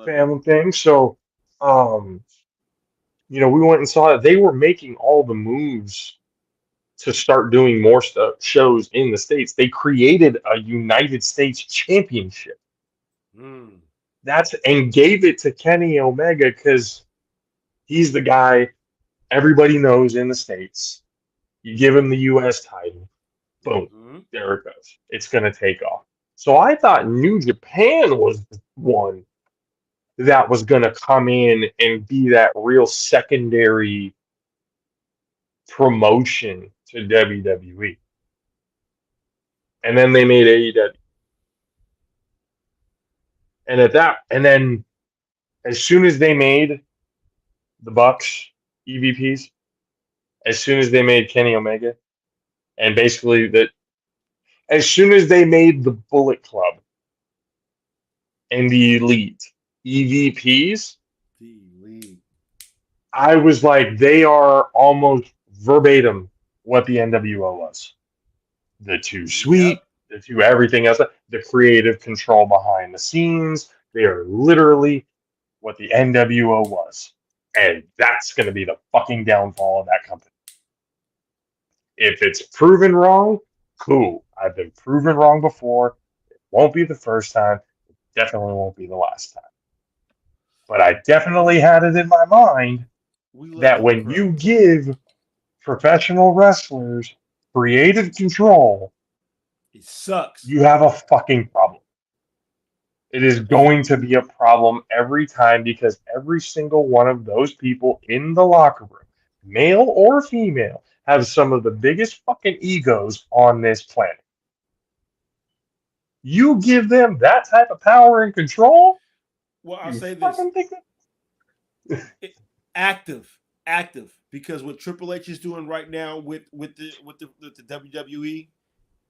family thing. So, we went and saw it. They were making all the moves to start doing more shows in the States. They created a United States Championship. And gave it to Kenny Omega because he's the guy everybody knows in the States. You give him the U.S. title, boom, there it goes. It's going to take off. So I thought New Japan was the one that was going to come in and be that real secondary promotion to WWE. And then they made AEW. And then as soon as they made the Bucks EVPs, as soon as they made Kenny Omega, and basically that, as soon as they made the Bullet Club and the Elite EVPs, I was like, they are almost verbatim what the NWO was. The Too Sweet, the Two everything else, the creative control behind the scenes. They are literally what the NWO was. And that's going to be the fucking downfall of that company. If it's proven wrong, cool. I've been proven wrong before. It won't be the first time. It definitely won't be the last time. But I definitely had it in my mind that when you give professional wrestlers creative control, it sucks. You have a fucking problem. It is going to be a problem every time because every single one of those people in the locker room, male or female, have some of the biggest fucking egos on this planet. You give them that type of power and control. Well, I'll say this: active, because what Triple H is doing right now with the WWE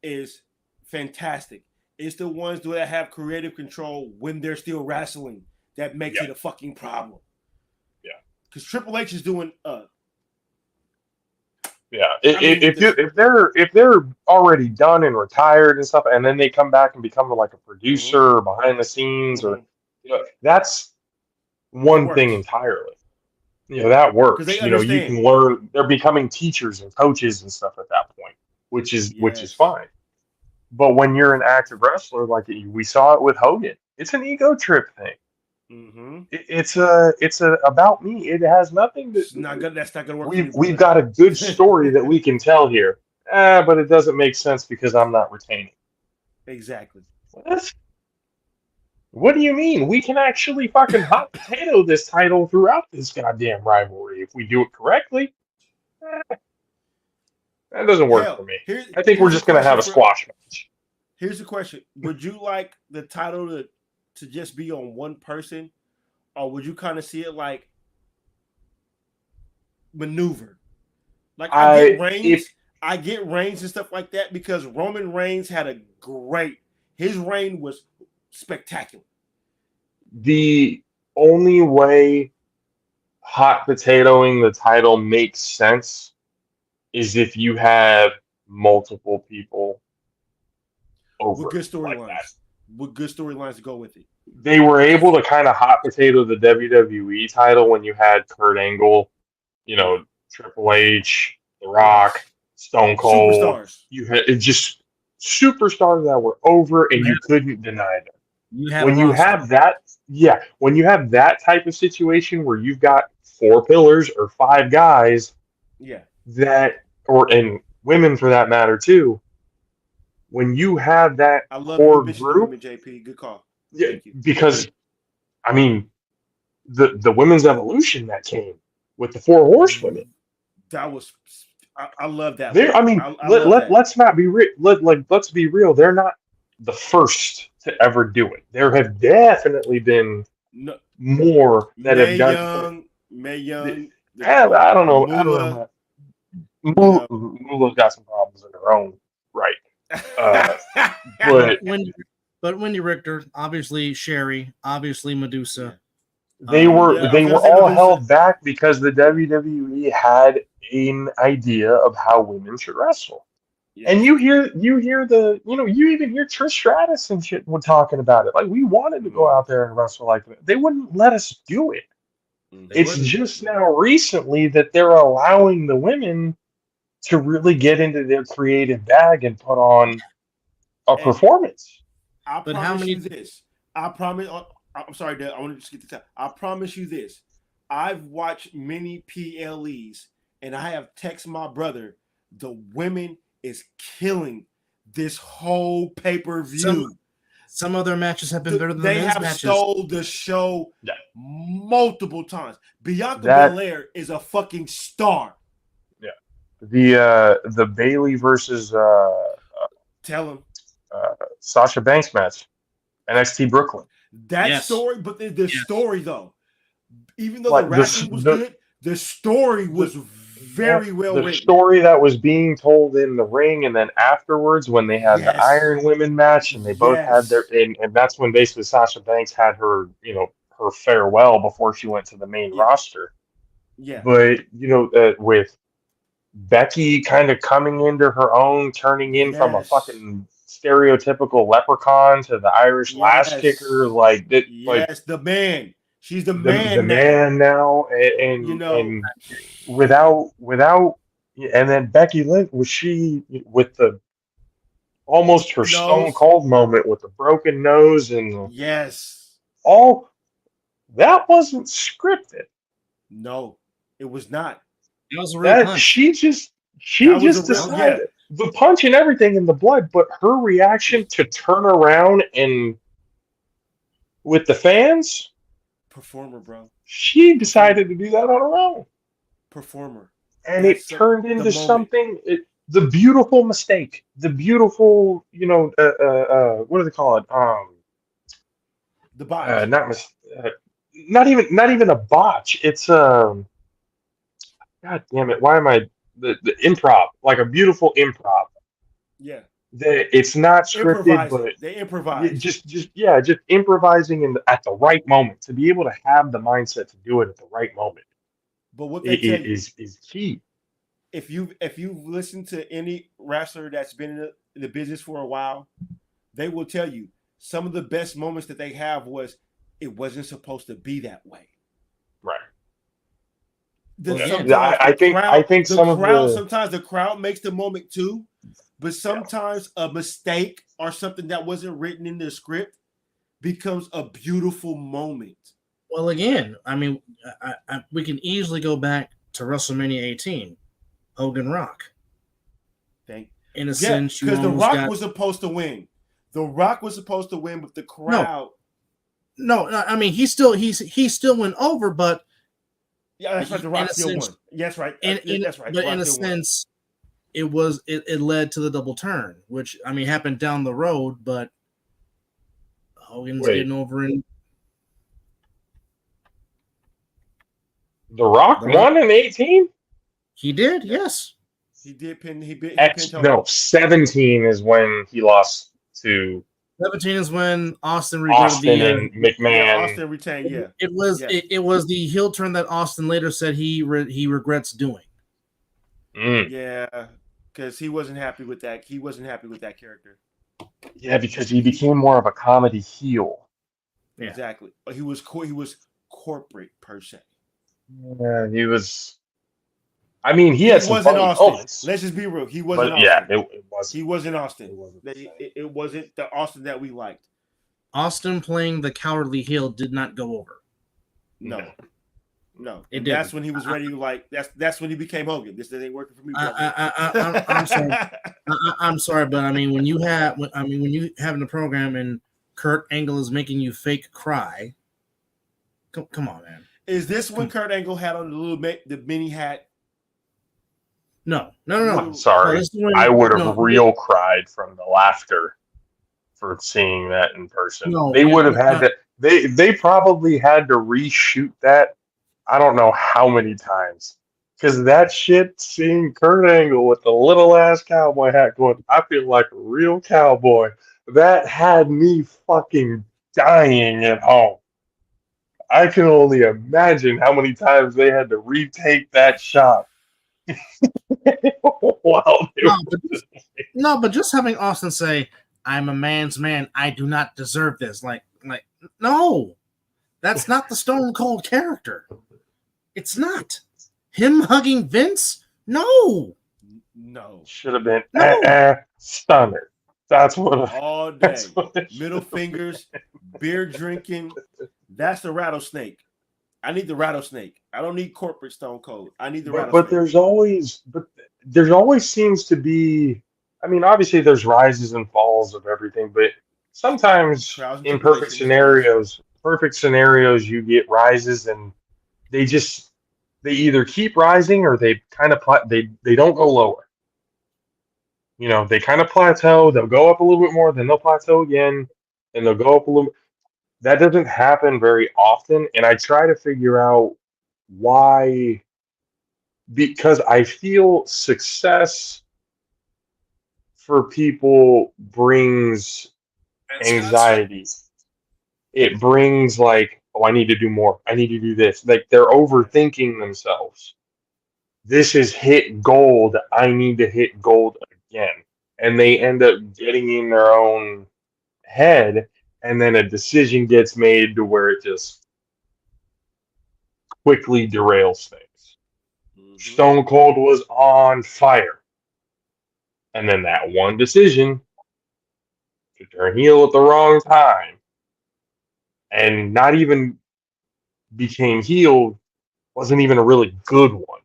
is fantastic. It's the ones that have creative control when they're still wrestling that makes it a fucking problem. Yeah, because Triple H is doing. If they're already done and retired and stuff, and then they come back and become like a producer or behind the scenes, or that's one thing entirely. That works. You can learn. They're becoming teachers and coaches and stuff at that point, which is fine. But when you're an active wrestler, like we saw it with Hogan, it's an ego trip thing. Mm-hmm. It's about me. It has nothing to. That's not gonna work. We've got a good story that we can tell here, but it doesn't make sense because I'm not retaining. Exactly. What do you mean? We can actually fucking hot potato this title throughout this goddamn rivalry if we do it correctly. That doesn't work for me. I think we're just going to have a squash match. Here's the question. Would you like the title to just be on one person? Or would you kind of see it like maneuver? Like I get Reigns and stuff like that because Roman Reigns had his reign was spectacular. The only way hot potatoing the title makes sense is if you have multiple people over with good storylines. With good storylines to go with it. They were able to kind of hot potato the WWE title when you had Kurt Angle, Triple H, The Rock, Stone Cold. Superstars. You had just superstars that were over, and you couldn't deny them. When you have that type of situation where you've got 4 pillars or 5 guys, and women for that matter too. When you have that core group, JP, good call. Yeah, because I mean, the women's evolution that came with the 4 horsewomen. That was, I love that. Let's not be let's be real. They're not the first to ever do it. There have definitely been more that have done. Mae Young. I don't know. Moolah's got some problems in her own right. But Wendy Richter, obviously Sherry, obviously Medusa. They were all held back because the WWE had an idea of how women should wrestle. Yeah. And you even hear Trish Stratus and shit when talking about it. Like, we wanted to go out there and wrestle like that. They wouldn't let us do it. It's just now recently that they're allowing the women to really get into their creative bag and put on a performance. I promise you this. I'm sorry, Dad. I want to just get the time. I promise you this. I've watched many PLEs, and I have texted my brother. The women is killing this whole pay-per-view. Some of their matches have been better than the men's matches. They have stole the show multiple times. Bianca Belair is a fucking star. Yeah. The Bayley versus tell him Sasha Banks match, NXT Brooklyn. That Yes. story, but the Yes. story though, even though Like, the wrestling was good, the story was very well the written. story that was being told in the ring, and then afterwards when they had the Yes. Iron Women match, and they both had their, Yes. and that's when basically Sasha Banks had her, her farewell before she went to the main Yeah. roster. Yeah. But with Becky kind of coming into her own, turning in from a Yes. fucking stereotypical leprechaun to the Irish lash Yes. kicker, like that, like Yes, the man. She's the the man now. man now, and You know, and without, and then Becky Lynch, was she with the almost her Stone Nose. Cold moment with the broken nose and Yes. all that wasn't scripted. No, it was not. That was a real That punch. she That was just a real- decided the punch and everything in the blood, but her reaction to turn around and with the fans, Performer, bro. she decided to do that on her own. Performer. And That's it turned the into moment. something. The beautiful mistake, the beautiful, what do they call it? The botch. Not even a botch. It's God damn it! Why am I the improv? Like a beautiful improv. Yeah. It's not scripted, Improvising. but They improvise. just improvising at the right moment to be able to have the mindset to do it at the right moment. But what they tell you, is key. if you've listened to any wrestler that's been in the business for a while, they will tell you some of the best moments that they have was it wasn't supposed to be that way. Right. Sometimes I think the some of crowd the sometimes the crowd makes the moment too, but sometimes a mistake or something that wasn't written in the script becomes a beautiful moment. Well, again, I mean, we can easily go back to WrestleMania 18, Hogan Rock. In a sense, because The Rock was supposed to win. The Rock was supposed to win, but the crowd. No, I mean he still went over, but yeah, that's right. The Rock still won. Yes, right. That's right. But in a sense, it led to the double turn, which I mean happened down the road, but Hogan's getting over in. The Rock won in 18? He did, yes. He did pin. He pinned No, 17 is when he lost to 17 is when Austin and McMahon. Yeah, Austin retained. Yeah, it was the heel turn that Austin later said he regrets doing. Yeah, because he wasn't happy with that. He wasn't happy with that character. Yeah, because he became more of a comedy heel. Yeah. Exactly. He was corporate per se. Yeah, he was. I mean, he had some wasn't funny Austin. moments. Let's just be real. He wasn't. But Austin. yeah, it was. He wasn't Austin. It wasn't the Austin that we liked. Austin playing the cowardly heel did not go over. No. It That's didn't. when he was ready to like. That's when he became Hogan. This ain't working for me. I'm sorry. I'm sorry, but I mean when you have in the program and Kurt Angle is making you fake cry. Come on, man. Is this when Kurt Angle had on the mini hat? No. I'm sorry. I would have real cried from the laughter for seeing that in person. They would have had to. They probably had to reshoot that. I don't know how many times, because that shit, seeing Kurt Angle with the little ass cowboy hat going, I feel like a real cowboy. That had me fucking dying at home. I can only imagine how many times they had to retake that shot. Wow. But just having Austin say, "I'm a man's man. I do not deserve this." Like, no, that's not the Stone Cold character. It's not him hugging Vince. No. Should have been stunner. That's what all day. Middle fingers, beer drinking. That's the rattlesnake. I need the rattlesnake. I don't need corporate Stone Cold. I need the rattlesnake. But there's always seems to be. I mean, obviously there's rises and falls of everything, but sometimes in perfect scenarios, you get rises and they either keep rising or they kind of they don't go lower. You know, they kind of plateau. They'll go up a little bit more, then they'll plateau again, and they'll go up a little. that doesn't happen very often, and I try to figure out why. Because I feel success for people brings anxiety. It brings like, oh, I need to do more. I need to do this. Like they're overthinking themselves. This is hit gold. I need to hit gold again. And they end up getting in their own head, and then a decision gets made to where it just quickly derails things. Stone Cold was on fire. And then that one decision to turn heel at the wrong time and not even became heel wasn't even a really good one.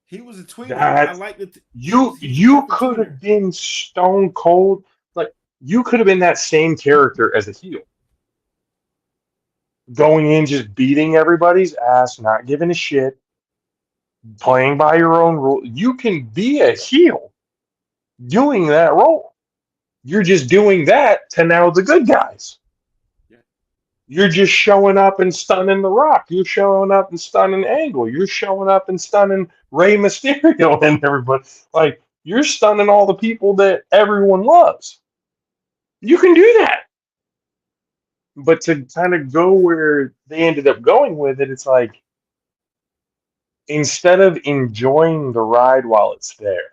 He was a tweener. I like the you could have been Stone Cold. Like you could have been that same character as a heel. Going in just beating everybody's ass, not giving a shit, playing by your own rule. You can be a heel doing that role. You're just doing that to now the good guys. Yeah. You're just showing up and stunning The Rock. You're showing up and stunning Angle. You're showing up and stunning Rey Mysterio and everybody. Like, you're stunning all the people that everyone loves. You can do that. But to kind of go where they ended up going with it, it's like, instead of enjoying the ride while it's there,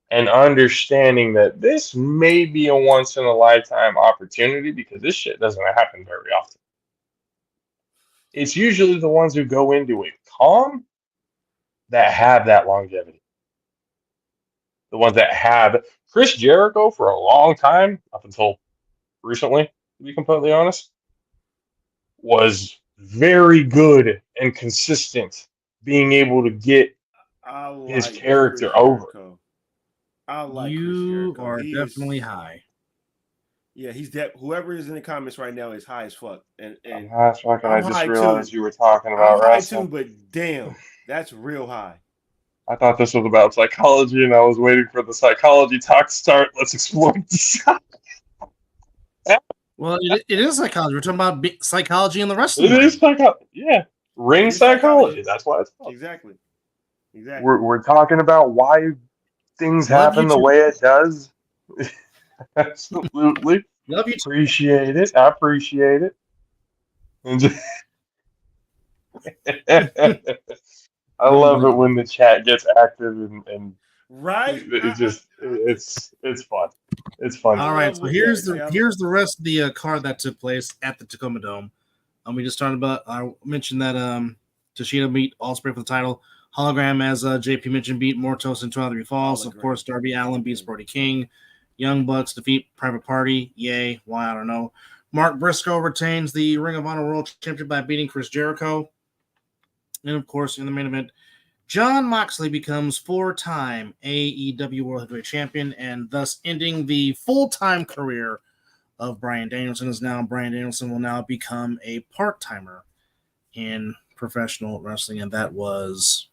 and understanding that this may be a once-in-a-lifetime opportunity because this shit doesn't happen very often. It's usually the ones who go into it calm that have that longevity. The ones that have Chris Jericho for a long time, up until recently, to be completely honest, was very good and consistent being able to get his character over. I like you Chris Jericho. are definitely high. Yeah, he's whoever is in the comments right now is high as fuck. And that's fucking. I just realized you were talking about I'm high too, but damn, that's real high. I thought this was about psychology, and I was waiting for the psychology talk to start. Let's explore this. Well, it is psychology. We're talking about psychology in the wrestling. It is psychology. Yeah, ring psychology. That's why it's called. Exactly. We're talking about why things happen the way it does. Absolutely. Love you. Appreciate it. I appreciate it. I love it when the chat gets active and right. It's fun. It's fun. All right. So here's the rest of the card that took place at the Tacoma Dome. We just talked about. I mentioned that Tashina beat Ospreay for the title. Hologram, as JP mentioned, beat Mortos in 2 Falls. Of course, Darby Allin beats Brody King. Young Bucks defeat Private Party. Yay. Why? I don't know. Mark Briscoe retains the Ring of Honor World Championship by beating Chris Jericho. And, of course, in the main event, Jon Moxley becomes 4-time AEW World Heavyweight Champion and thus ending the full-time career of Bryan Danielson. Bryan Danielson will now become a part-timer in professional wrestling, and that was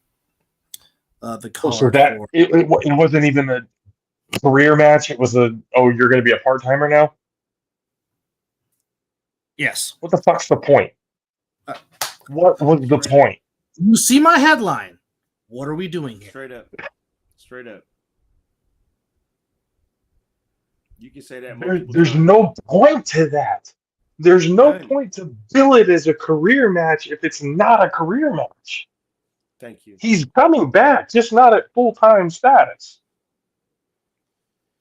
the card. So that it wasn't even a career match. It was you're going to be a part-timer now? Yes. What the fuck's the point? What was the point? You see my headline. What are we doing here? Straight up. You can say that. There's no point to that. There's no point to bill it as a career match if it's not a career match. Thank you. He's coming back, just not at full-time status.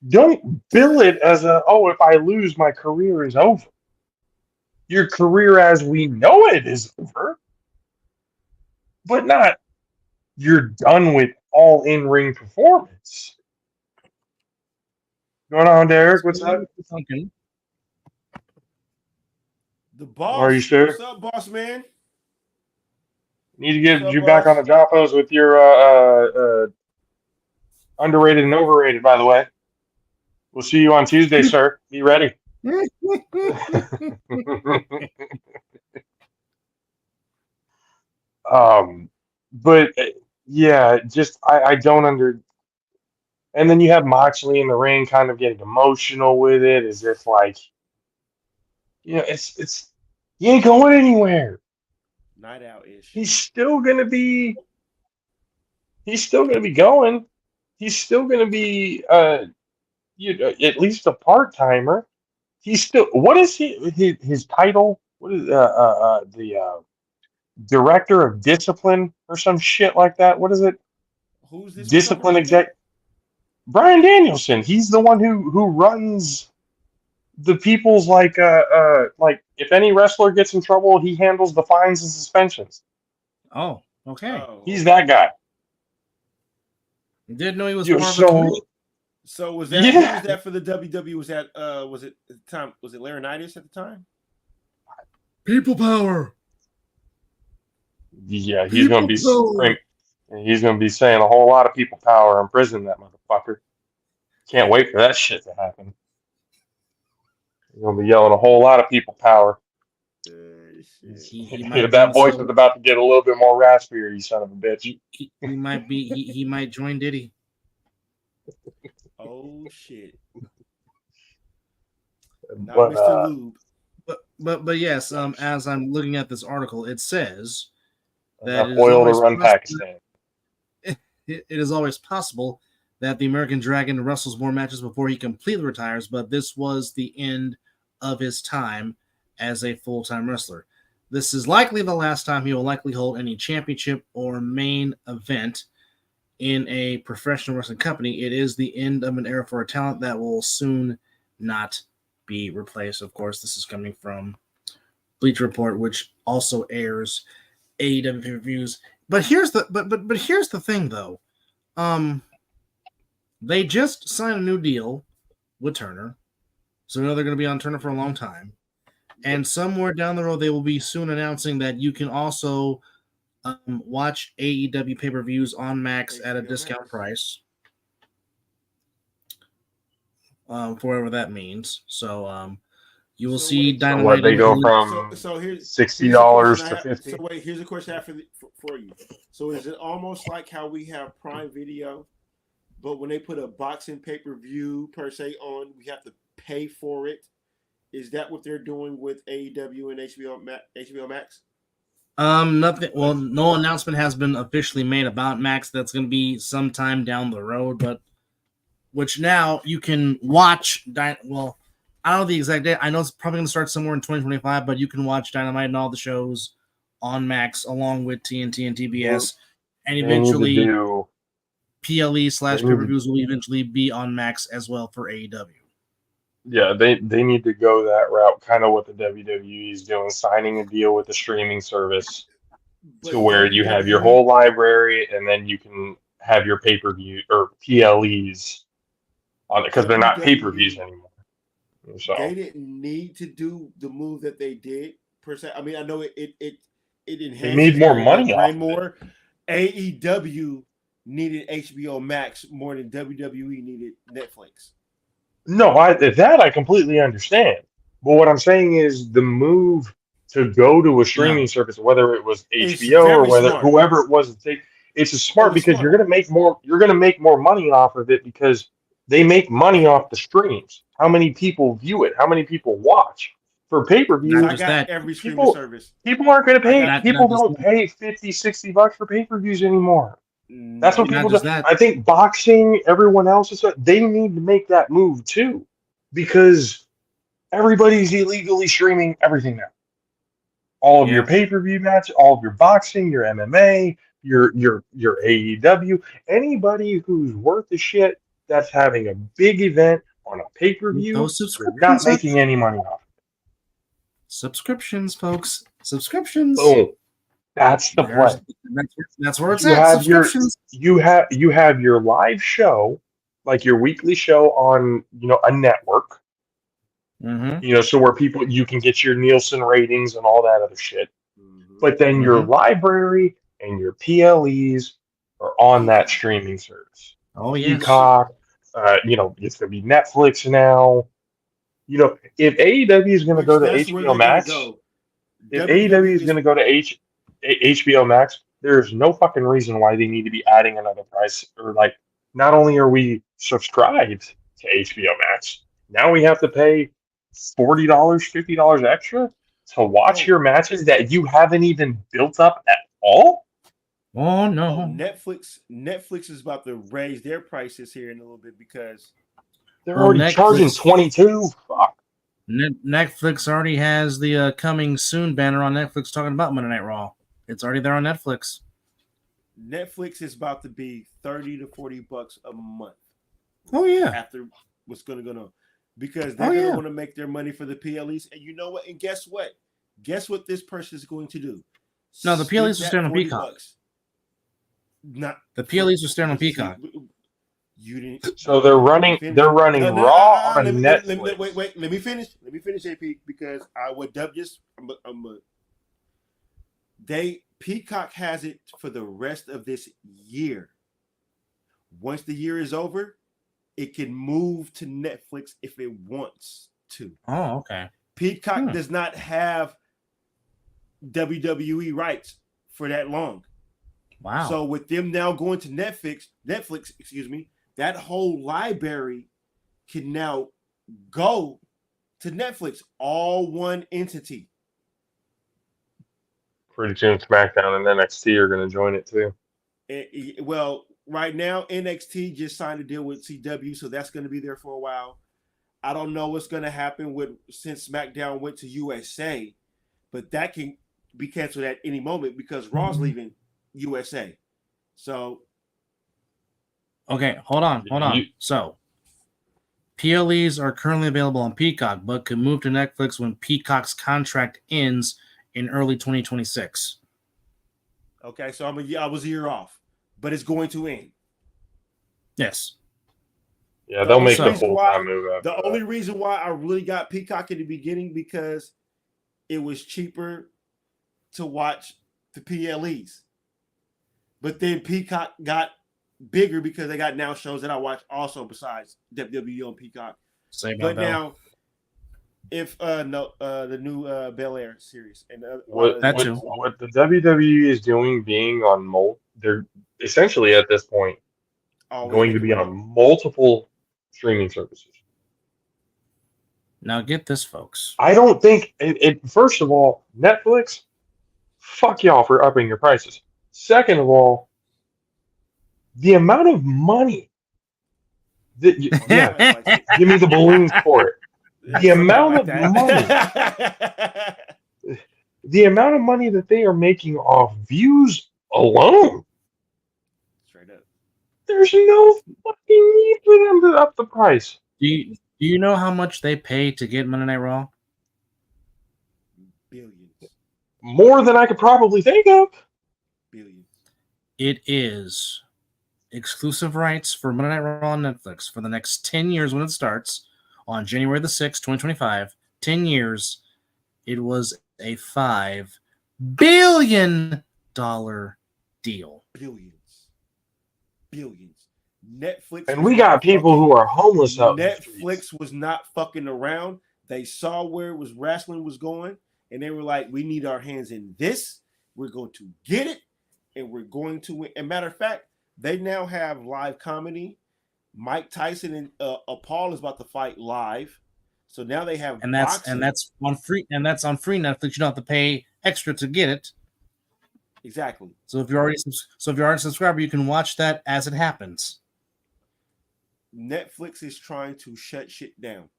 Don't bill it as if I lose, my career is over. Your career as we know it is over. But not, you're done with all in-ring performance. Going on, Derek? What's up? The boss. Are you sure? What's up, boss man? Need to get you back on the Jopos with your underrated and overrated, by the way. We'll see you on Tuesday, sir. Be ready. But yeah, just I don't and then you have Moxley in the ring kind of getting emotional with it, as if like You know, it's he ain't going anywhere. Night Owl ish. He's still gonna be going. He's still gonna be at least a part timer. He's still what is his title? What is the director of discipline or some shit like that? What is it? Who's this? Discipline exec. Brian Danielson. He's the one who runs the people's like if any wrestler gets in trouble, he handles the fines and suspensions. Oh, okay. Oh, He's that guy. Didn't know he was You know, part of the committee. So was that Yeah. who was that for the WWE? Was that was it at the time? Was it Laurinaitis at the time? People power. Yeah, he's gonna be People power. he's gonna be saying a whole lot of people power in prison. That motherfucker. Can't wait for that shit to happen. He's gonna be yelling a whole lot of people power. He might That voice also- is about to get a little bit more raspier, you son of a bitch. he might be he might join Diddy. Oh shit! Not But Mr. Lube. But yes, as I'm looking at this article, it says that enough oil to run possible- Pakistan. it is always possible that the American Dragon wrestles more matches before he completely retires, but this was the end of his time as a full-time wrestler. This is likely the last time he will likely hold any championship or main event in a professional wrestling company. It is the end of an era for a talent that will soon not be replaced. Of course, this is coming from Bleacher Report, which also airs AEW pay-per-views. But here's the thing, though. They just signed a new deal with Turner, so we know they're going to be on Turner for a long time. And somewhere down the road, they will be soon announcing that you can also watch AEW pay-per-views on Max at a discount price, for whatever that means. So you will see Dynamite. what, they go Elite- from So here's $60 here's a to question I have- $50. So wait, here's a question I have for you. So is it almost like how we have Prime Video, but when they put a boxing pay-per-view per se on, we have to pay for it? Is that what they're doing with AEW and HBO Max? Nothing. Well, no announcement has been officially made about Max. That's going to be sometime down the road, but which now you can watch. Well, I don't know the exact date. I know it's probably going to start somewhere in 2025, but you can watch Dynamite and all the shows on Max along with TNT and TBS, and They need to eventually do PLE / pay-per-views will eventually be on Max as well for AEW. Yeah, they need to go that route, kind of what the WWE is doing, signing a deal with the streaming service to where you have your whole library, and then you can have your pay-per-view or PLEs on it because they're not pay-per-views anymore. So They didn't need to do the move that they did per se. I mean, I know it enhanced. They need more money off of it. more. AEW needed HBO Max more than WWE needed Netflix. no, that I completely understand. But what I'm saying is the move to go to a streaming service, whether it was It's HBO or very whether smart. whoever it was, it's a smart It's because smart. you're gonna make more. You're gonna make more money off of it because they make money off the streams. How many people view it? How many people watch? For pay-per-view, Not I just got that. every streaming People- service. people aren't going to pay. Not- People not don't just- pay $50-$60 for pay-per-views anymore. That's what Not people do. just that. I think boxing, everyone else, they need to make that move too, because everybody's illegally streaming everything now. All of your Yeah. pay-per-view match, all of your boxing, your MMA, your AEW, anybody who's worth the shit that's having a big event on a pay-per-view, Those they're not subscriptions, making any money off. subscriptions, folks. Subscriptions. Boom. That's the play. That's where it's You at. have your- Subscriptions. You have your live show, like your weekly show on a network, Mm-hmm. so where you can get your Nielsen ratings and all that other shit. Mhm. But then your library and your PLEs are on that streaming service. Oh yes. Peacock, it's gonna be Netflix now. If AEW is gonna go to That's where HBO they're Max, gonna go. if AEW is gonna go to HBO Max, there's no fucking reason why they need to be adding another price. Or not only are we subscribed to HBO Max, now we have to pay $40, $50 extra to watch Oh. your matches that you haven't even built up at all? Oh Oh, no. Netflix is about to raise their prices here in a little bit because They're Well, already Netflix- charging 22. Fuck. Netflix already has the coming soon banner on Netflix talking about Monday Night Raw. It's already there on Netflix. Netflix is about to be $30 to $40 a month Oh yeah. after what's going to go on, because they're Oh, going to yeah. want to make their money for the PLEs. And you know what? And guess what? Guess what this person is going to do? No, the Split PLEs are that staying on 40 Peacock. bucks. Not The PLEs are staring on see, Peacock. You didn't. So they're running Raw on let me- Netflix. Wait. Let me finish, AP, because I would dub just. Peacock has it for the rest of this year. Once the year is over, it can move to Netflix if it wants to. Oh, okay. Peacock does not have WWE rights for that long. Wow. So with them now going to Netflix, that whole library can now go to Netflix, all one entity. Pretty soon SmackDown and NXT are going to join it too. Well, right now NXT just signed a deal with CW, so that's going to be there for a while. I don't know what's going to happen since SmackDown went to USA, but that can be canceled at any moment because Raw's leaving USA. So okay, hold on. So PLEs are currently available on Peacock, but could move to Netflix when Peacock's contract ends in early 2026. okay, so I was a year off, but it's going to end. Yes. Yeah, they'll make The the reason full why- time move after The that. only reason why I really got Peacock in the beginning because it was cheaper to watch the PLEs. But then Peacock got bigger because they got now shows that I watch also besides WWE on Peacock. Say But about that. now, if the new Bel Air series and What That too. the WWE is doing, being on they're essentially at this point going to be on multiple streaming services. Now get this, folks. I don't think first of all, Netflix, fuck y'all for upping your prices. Second of all, the amount of money that give me the balloons for it. The amount of The amount of money that they are making off views alone, Straight up. there's no fucking need for them to up the price. Do you know how much they pay to get Monday Night Raw? Billions. More than I could probably think of. Billions. It is exclusive rights for Monday Night Raw on Netflix for the next 10 years when it starts on January the 6th, 2025. 10 years. It was a $5 billion deal. Billions. Netflix. And we got people who are homeless out in the streets. Netflix was not fucking around. They saw where wrestling was going, and they were like, we need our hands in this. We're going to get it, and we're going to win. And matter of fact, they now have live comedy. Mike Tyson and Paul is about to fight live. So now they have boxing. that's on free Netflix. You don't have to pay extra to get it. Exactly. So if you're already a subscriber, you can watch that as it happens. Netflix is trying to shut shit down.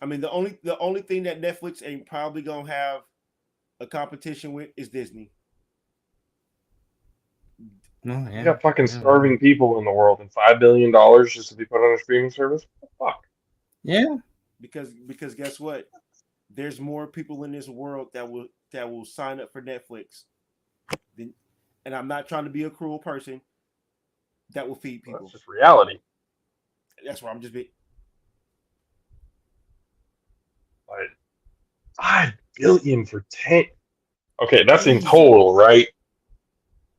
I mean, the only thing that Netflix ain't probably gonna have a competition with is Disney. Oh, yeah. You got fucking starving people in the world, and $5 billion just to be put on a streaming service. Fuck. Yeah. Because guess what? There's more people in this world that will sign up for Netflix. And I'm not trying to be a cruel person. That will feed people. That's just reality. That's why I'm just being. Like $5 billion for 10. Okay, that's in total, right?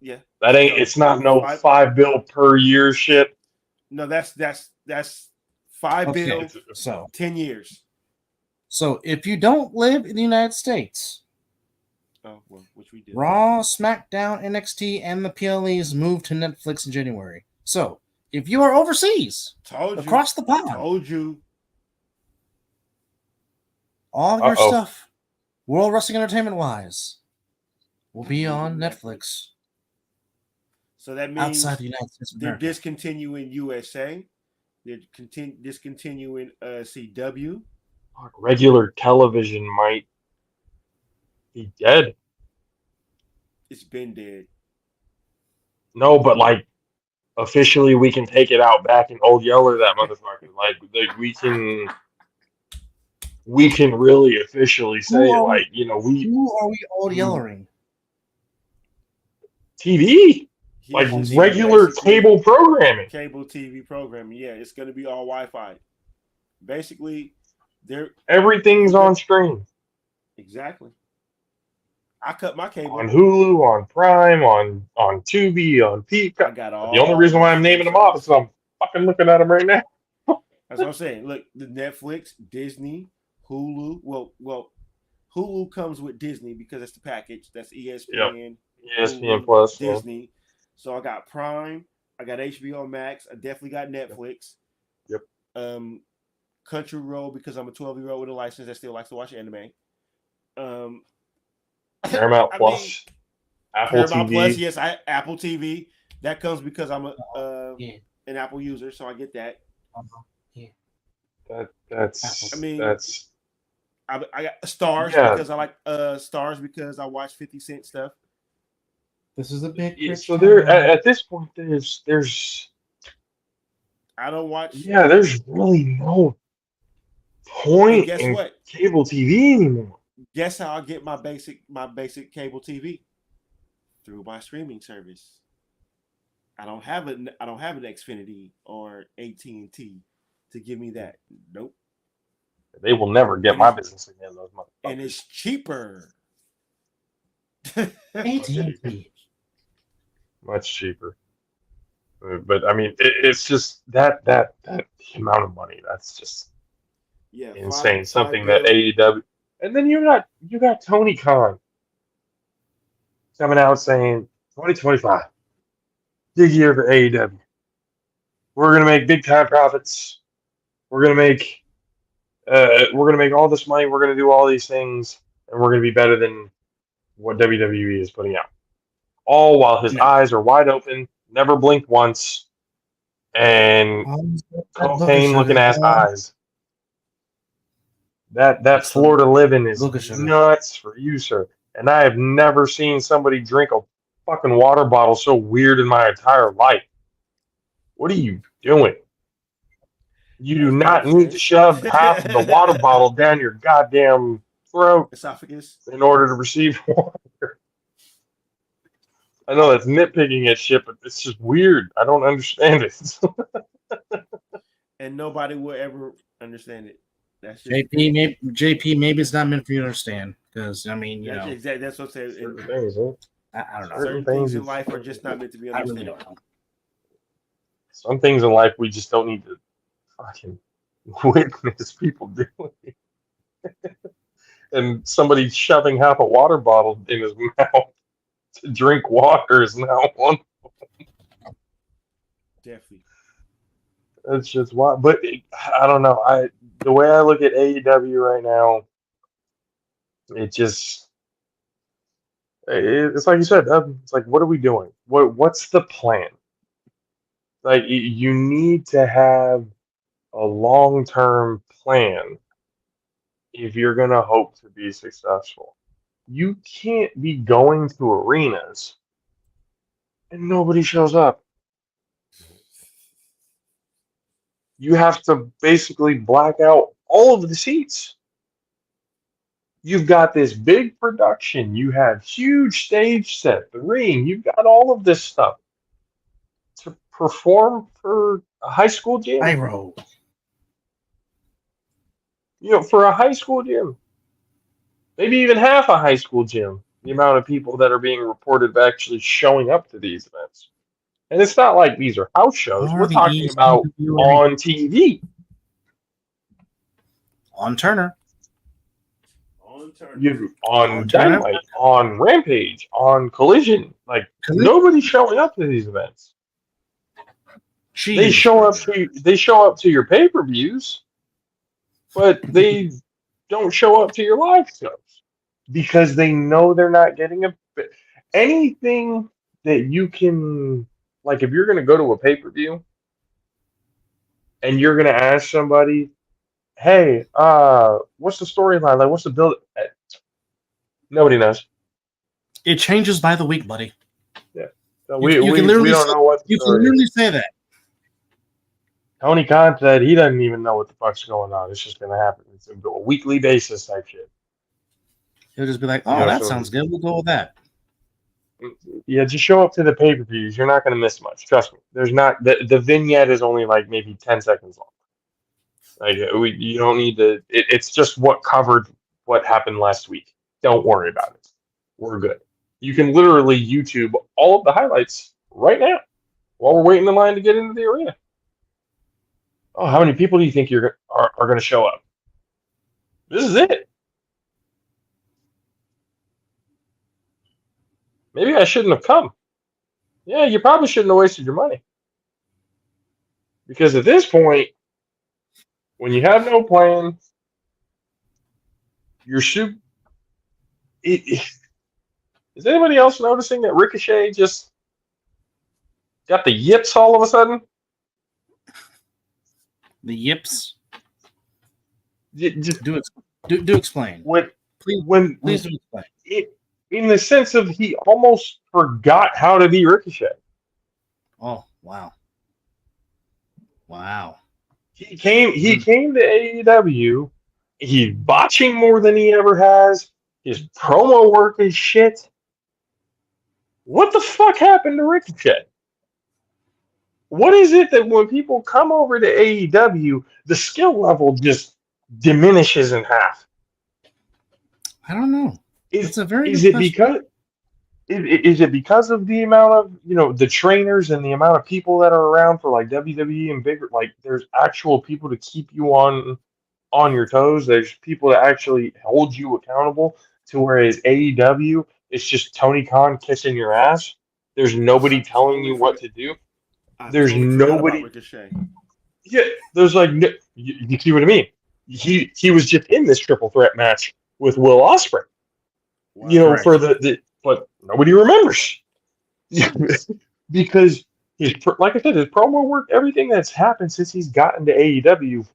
Yeah. That ain't. It's not no $5 bill per year shit. No, that's $5 bill. So 10 years. So if you don't live in the United States, Oh, well, which we did. Raw, SmackDown, NXT, and the PLEs move to Netflix in January. So if you are overseas, Told you. across the pond, Told you. All your Uh-oh. stuff, World Wrestling Entertainment wise, will be on Netflix So that means outside the United States of they're America. discontinuing USA. They're discontinuing CW. Regular television might be dead. It's been dead. No, but like officially, we can take it out back in Old Yeller. That motherfucker. Like we can really officially say Who are like you know we Who are we all yellering? TV like Houston TV, regular basically, cable programming. cable TV programming. Yeah, it's going to be all Wi-Fi. Basically, they're Everything's on stream. exactly. I cut my cable. On Hulu, on Prime, on Tubi, on I Peacock. got all. The only reason why I'm naming them off is because I'm fucking looking at them right now. That's what I'm saying. Look, the Netflix, Disney, Hulu. Well, Hulu comes with Disney because it's the package. That's ESPN, ESPN Hulu, Plus, Disney. So I got Prime. I got HBO Max. I definitely got Netflix. Yep. Crunchyroll because I'm a 12-year-old with a license that still likes to watch anime. Paramount I Plus, mean, Apple Paramount TV. Plus, yes, Apple TV. That comes because I'm Yeah. an Apple user, so I get that. That's I mean, that's I got Stars Yeah. because I like Stars because I watch 50 Cent stuff. This is a big. yeah, rich so there town. at this point there's I don't watch. there's really no And point guess in what? cable TV anymore. Guess how I get my basic cable TV? Through my streaming service. I don't have an Xfinity or AT&T to give me that. Nope. They will never get my business again. Those motherfuckers. And it's cheaper. AT&T. Much cheaper. But I mean, it's just that amount of money. That's just Yeah, insane. five Something bill. that AEW, and then you got Tony Khan coming out saying 2025, big year for AEW. We're gonna make big time profits. We're gonna make all this money. We're gonna do all these things, and we're gonna be better than what WWE is putting out. All while his eyes are wide open, never blinked once, and cocaine looking ass eyes. That Florida living is nuts for you, sir. And I have never seen somebody drink a fucking water bottle so weird in my entire life. What are you doing? You do not need to shove half of the water bottle down your goddamn throat Esophagus. in order to receive water. I know that's nitpicking at shit, but it's just weird. I don't understand it. And nobody will ever understand it. That's just, JP, maybe it's not meant for you to understand because I mean, you know, exactly. That's what I'm saying. Certain things, huh? I don't know. Certain things in life are just not meant to be I understood. really don't know. Some things in life we just don't need to fucking witness people doing. And somebody shoving half a water bottle in his mouth to drink water is now one. Definitely. It's just wild. But I don't know. The way I look at AEW right now, it's like you said. It's like, what are we doing? What's the plan? Like, you need to have a long-term plan if you're gonna hope to be successful. You can't be going to arenas and nobody shows up. You have to basically black out all of the seats. You've got this big production. You have huge stage set, the ring. You've got all of this stuff to perform for a high school gym. Pyro. You know, for a high school gym, maybe even half a high school gym, the amount of people that are being reported of actually showing up to these events. And it's not like these are house shows. We're talking about on TV. On Turner. On Dynamite, on Rampage, on Collision. Like, nobody's showing up to these events. They show up to your pay-per-views, but they don't show up to your live shows because they know they're not getting anything that you can, like, if you're going to go to a pay-per-view and you're going to ask somebody, hey, what's the storyline? Like, what's the build? Nobody knows. It changes by the week, buddy. Yeah. So You can we literally don't know what the You can story is. literally say that. Tony Khan said he doesn't even know what the fuck's going on. It's just going to happen. It's a weekly basis type shit. He'll just be like, "Oh, Yeah, that so- sounds good. We'll go with that." Yeah, just show up to the pay-per-views. You're not going to miss much. Trust me. There's not the vignette is only like maybe 10 seconds long. Like you don't need to. It's just what covered what happened last week. Don't worry about it. We're good. You can literally YouTube all of the highlights right now while we're waiting in line to get into the arena. Oh, how many people do you think are going to show up? This is it. Maybe I shouldn't have come. Yeah, you probably shouldn't have wasted your money. Because at this point, when you have no plan, you're is anybody else noticing that Ricochet just got the yips all of a sudden? The yips. Just Do explain. Please do explain. In the sense of he almost forgot how to be Ricochet. Oh, wow. He came to AEW. He's botching more than he ever has. His promo work is shit. What the fuck happened to Ricochet? What is it that when people come over to AEW, the skill level just diminishes in half? I don't know. Is it because of the amount of the trainers and the amount of people that are around for like WWE and bigger, like there's actual people to keep you on your toes. There's people that actually hold you accountable. To whereas AEW, it's just Tony Khan kissing your ass. There's nobody telling you what to do. There's nobody. Yeah, there's like you see what I mean. He was just in this triple threat match with Will Ospreay. Wow. For but nobody remembers because like I said, his promo work, everything that's happened since he's gotten to AEW,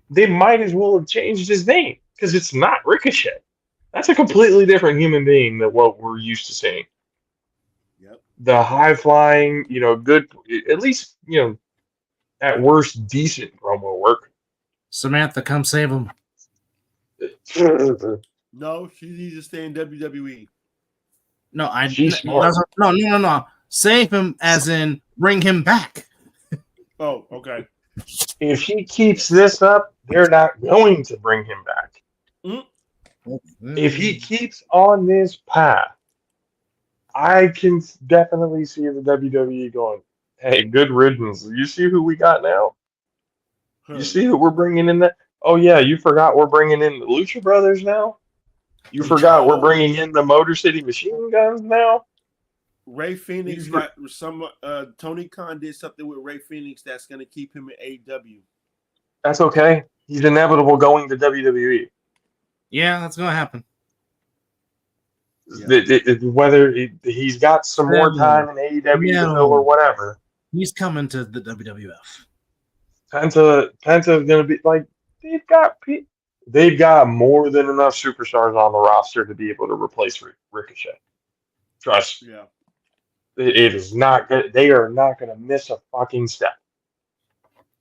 they might as well have changed his name because it's not Ricochet. That's a completely different human being than what we're used to seeing. Yep. The high flying, good, at least, at worst, decent promo work. Samantha, come save him. No, she needs to stay in WWE. No, She's smart. No. Save him as in bring him back. Oh, okay. If he keeps this up, they're not going to bring him back. If he keeps on this path, I can definitely see the WWE going, hey, good riddance. You see who we got now? You see who we're bringing in? Oh, yeah, you forgot we're bringing in the Lucha Brothers now? You forgot we're bringing in the Motor City Machine Guns now? Ray Phoenix got some. Tony Khan did something with Ray Phoenix that's going to keep him in AEW. That's okay. He's inevitable going to WWE. Yeah, that's going to happen. Yeah. Whether he's got some more time in AEW to fill or whatever. He's coming to the WWF. Penta's going to be like, they've got more than enough superstars on the roster to be able to replace Ricochet. Trust. Yeah. It is not good. They are not going to miss a fucking step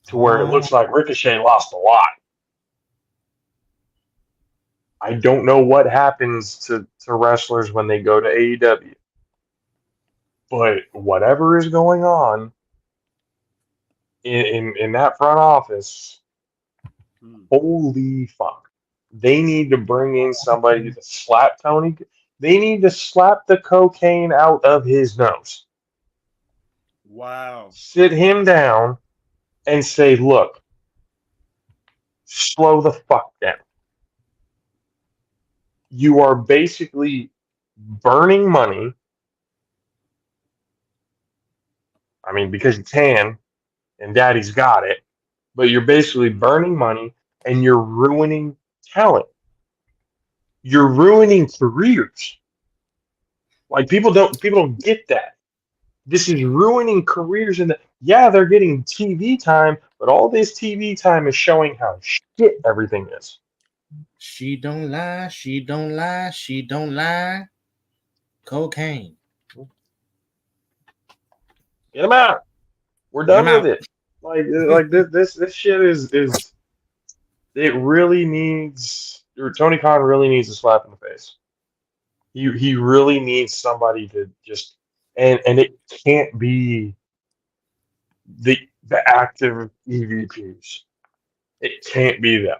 to where it looks like Ricochet lost a lot. I don't know what happens to wrestlers when they go to AEW. But whatever is going on in that front office, holy fuck. They need to bring in somebody to slap Tony. They need to slap the cocaine out of his nose. Wow. Sit him down and say, look, slow the fuck down. You are basically burning money. I mean, because you can, and daddy's got it, but you're basically burning money and you're ruining talent. You're ruining careers. Like people don't get that. This is ruining careers, and yeah, they're getting TV time, but all this TV time is showing how shit everything is. She don't lie. She don't lie. She don't lie. Cocaine. Get them out. We're Get 'em done with out. it. Like this shit is it really needs, or Tony Khan really needs a slap in the face. He really needs somebody to just, and it can't be the active EVPs. It can't be them.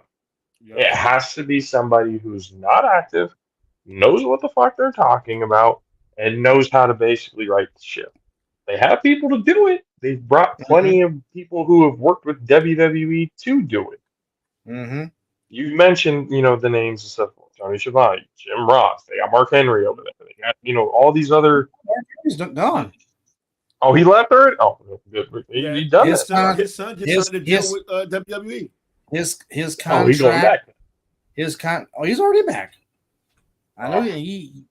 It has to be somebody who's not active, knows what the fuck they're talking about, and knows how to basically write the ship. They have people to do it. They've brought plenty of people who have worked with WWE to do it. Mm-hmm. You mentioned, the names and stuff. Tony Schiavone, Jim Ross. They got Mark Henry over there. They got, all these other. He's gone. Oh, he left already? Oh, good. He done his it. son, his son just signed a deal his- with WWE. His Oh, contract. he's going back. He's already back. I know Oh. he.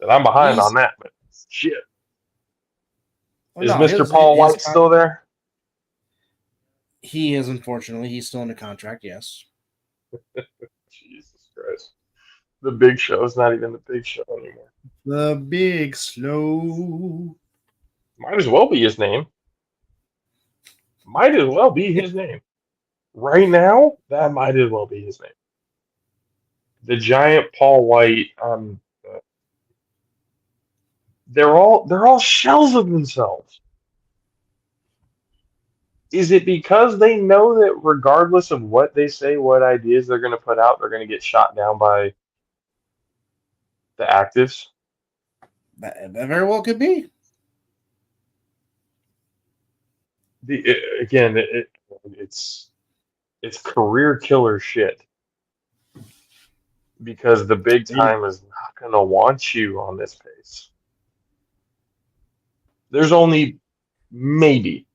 And I'm behind He's- on that, but shit. Is no, Mr. his- Paul his White con- still there? He is, unfortunately. He's still under contract. Yes. Jesus Christ. The Big Show is not even the Big Show anymore. The Big Slow. Might as well be his name. Might as well be his name. Right now, that might as well be his name. The giant Paul White. They're all shells of themselves. Is it because they know that regardless of what they say, what ideas they're going to put out, they're going to get shot down by the actives? That very well could be. It's career killer shit, because the big time is not going to want you on this pace. There's only maybe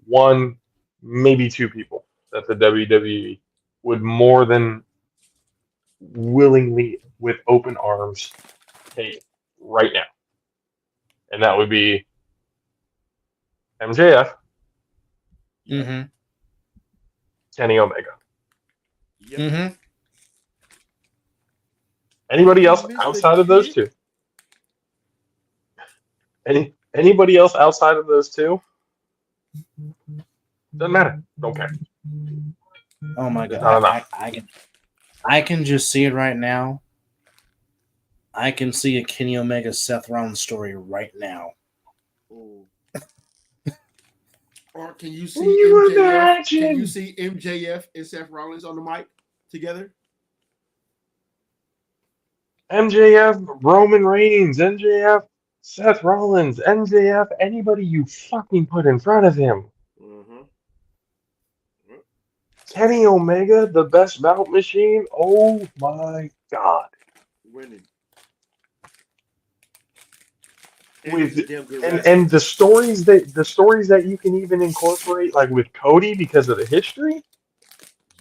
one, maybe two people that the WWE would more than willingly, with open arms, take right now. And that would be MJF, Mm-hmm. Kenny Omega. Yep. Mm-hmm. Anybody else Mr. outside of those two? Anybody else outside of those two? Doesn't matter. Don't care. Oh my There's God! not enough. I can just see it right now. I can see a Kenny Omega Seth Rollins story right now. Ooh. Or can you see Can you MJF? imagine? Can you see MJF and Seth Rollins on the mic together? MJF, Roman Reigns, MJF, Seth Rollins, MJF, anybody you fucking put in front of him. Mm-hmm. Kenny Omega, the best bout machine. Oh my God. Winning. With- he's a damn good And wrestler. and the stories that you can even incorporate, like with Cody, because of the history.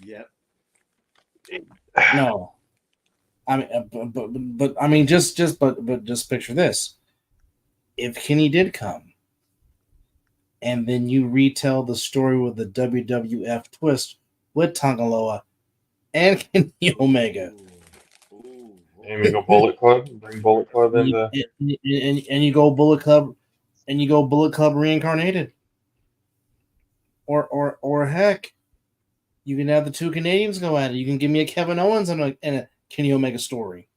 Yep. No, I mean, but I mean, just picture this: if Kenny did come, and then you retell the story with the WWF twist with Tangaloa and Kenny Omega, Ooh. And we go Bullet Club, bring Bullet Club and into. you go Bullet Club, and you go Bullet Club reincarnated, or heck, you can have the two Canadians go at it. You can give me a Kevin Owens and a Kenny Omega story.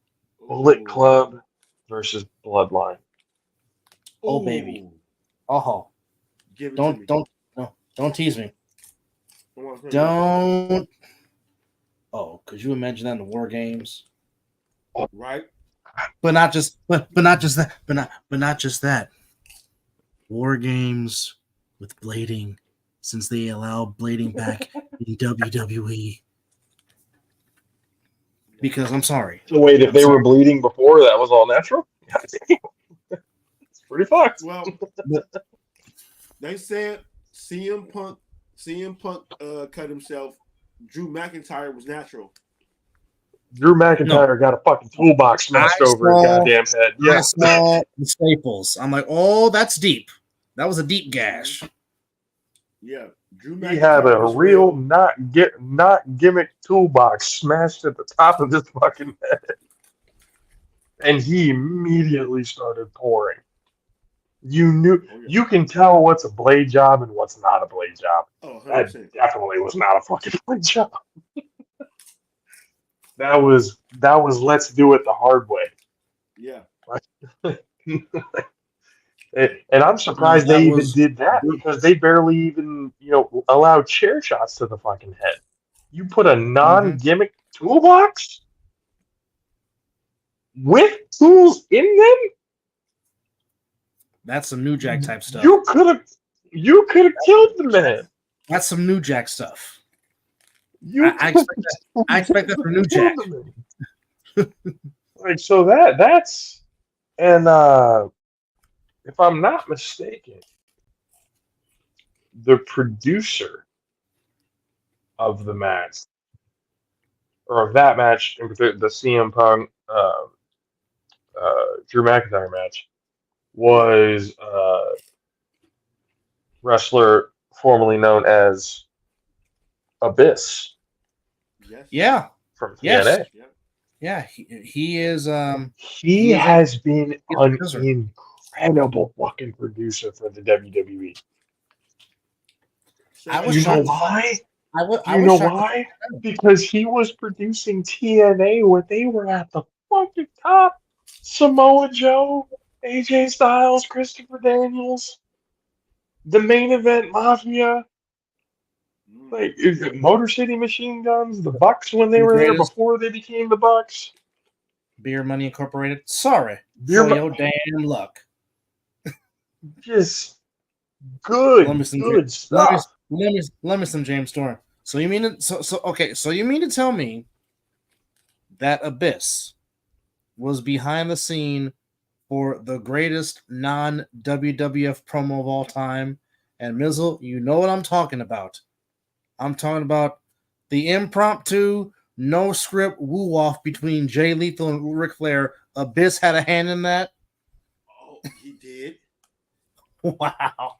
Bullet Club versus Bloodline. Oh, baby. Oh, Give it to me. don't tease me. Come on, Don't. Oh, could you imagine that in the War Games? Right? But not just that. War Games with blading, since they allow blading back in WWE. Because I'm sorry. So wait, if they were bleeding before, that was all natural? It's pretty fucked. Well, they said CM Punk CM Punk cut himself. Drew McIntyre was natural. Drew McIntyre got a fucking toolbox smashed over his goddamn head. I saw the staples. I'm like, oh, that's deep. That was a deep gash. Yeah, Drew He had a was real not gimmick toolbox smashed at the top of his fucking head, and he immediately started pouring. You can tell what's a blade job and what's not a blade job. Oh, 100%. That definitely was not a fucking blade job. That was let's do it the hard way. Yeah. And I'm surprised they even did that because they barely even, allowed chair shots to the fucking head. You put a non-gimmick toolbox with tools in them? That's some New Jack type stuff. You could have killed the man. That's some New Jack stuff. I expect that from New Jack. Like, so that's and if I'm not mistaken, the producer of the match, or of that match in particular, the CM Punk Drew McIntyre match, was wrestler formerly known as Abyss. Yes. Yeah. From TNA. Yes. Yeah, he is. He has been an incredible fucking producer for the WWE. You know why? You know why? Because he was producing TNA when they were at the fucking top. Samoa Joe, AJ Styles, Christopher Daniels, the Main Event Mafia, like Motor City Machine Guns, the Bucks when they were there before they became the Bucks. Beer Money Incorporated. Sorry, for your damn luck. Just good stuff. Let me some James Storm. So you mean So you mean to tell me that Abyss was behind the scene for the greatest non-WWF promo of all time? And Mizzle, you know what I'm talking about. I'm talking about the impromptu, no script woo off between Jay Lethal and Ric Flair. Abyss had a hand in that. Oh, he did. Wow.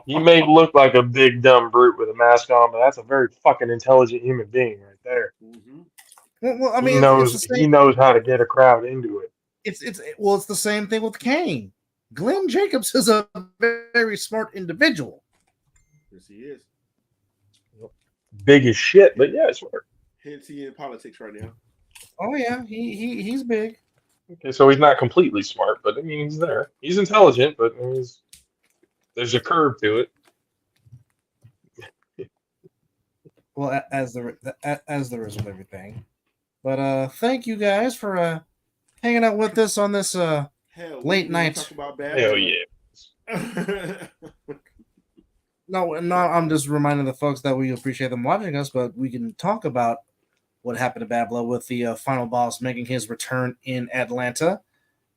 He may look like a big dumb brute with a mask on, but that's a very fucking intelligent human being right there. Mm-hmm. Well, I mean, he knows how to get a crowd into it. It's the same thing with Kane. Glenn Jacobs is a very smart individual. Yes, he is. Big as shit, but yeah, smart. Hence he in politics right now. Oh yeah, he's big. Okay, so he's not completely smart, but I mean he's there. He's intelligent, but there's a curve to it. Well, as there is with everything. But thank you guys for hanging out with us on this late night. Talk about bad Hell yeah. No, I'm just reminding the folks that we appreciate them watching us, but we can talk about what happened to Bad Blood with the final boss making his return in Atlanta,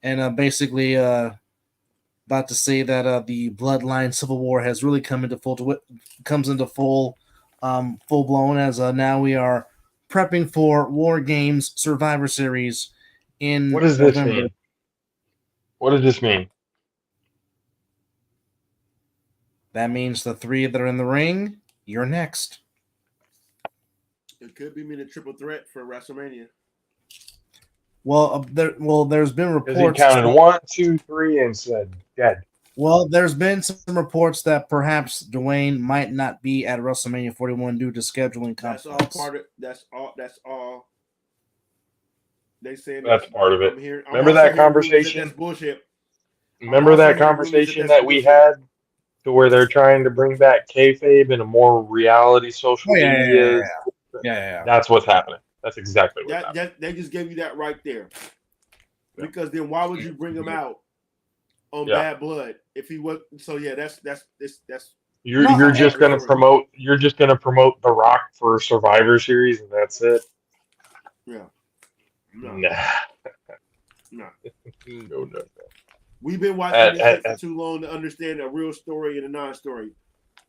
and basically about to say that the Bloodline Civil War has really come into full blown, as now we are prepping for War Games Survivor Series in What does November. this mean? What does this mean? That means the three that are in the ring, you're next. It could be mean a triple threat for WrestleMania. Well, there's been reports. He counted 1, 2, 3 and said dead. Well, there's been some reports that perhaps Dwayne might not be at WrestleMania 41 due to scheduling conflicts. That's all part of. That's all. They say that's part of it. Remember that conversation? That's bullshit. Remember that conversation that we had, to where they're trying to bring back kayfabe in a more reality social media. Yeah. That's what's happening. That's exactly what's happening. They just gave you that right there. Yeah. Because then why would you bring him out on Bad Blood if he was? So yeah, that's. You're just gonna promote. You're just gonna promote The Rock for Survivor Series, and that's it. Yeah. No. No. We've been watching this for too long to understand a real story and a non-story.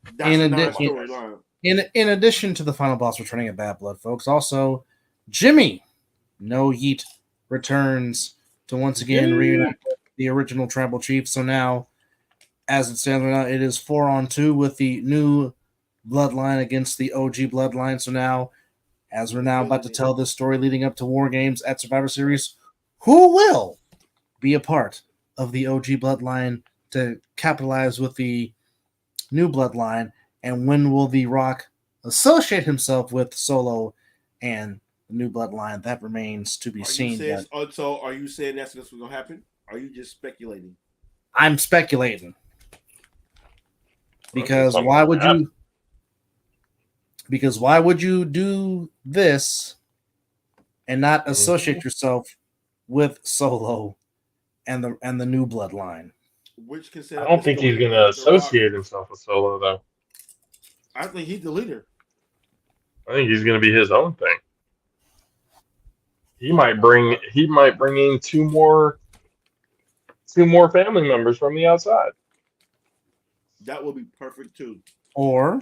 That's In a addition- non-storyline. In addition to the final boss returning at Bad Blood, folks, also Jimmy No Yeet returns to once again reunite with the original Tribal Chief. So now, as it stands right now, it is 4-on-2 with the new bloodline against the OG bloodline. So now, as we're now about to tell this story leading up to War Games at Survivor Series, who will be a part of the OG bloodline to capitalize with the new bloodline? And when will The Rock associate himself with Solo and the new bloodline? That remains to be seen. So are you saying that's what's going to happen? Are you just speculating? I'm speculating. Because why would you? Because why would you do this and not associate yourself with Solo and the new bloodline? Which can I don't think he's going to associate himself with Solo, though. I think he's the leader. I think he's going to be his own thing. He might bring in two more family members from the outside. That would be perfect too. Or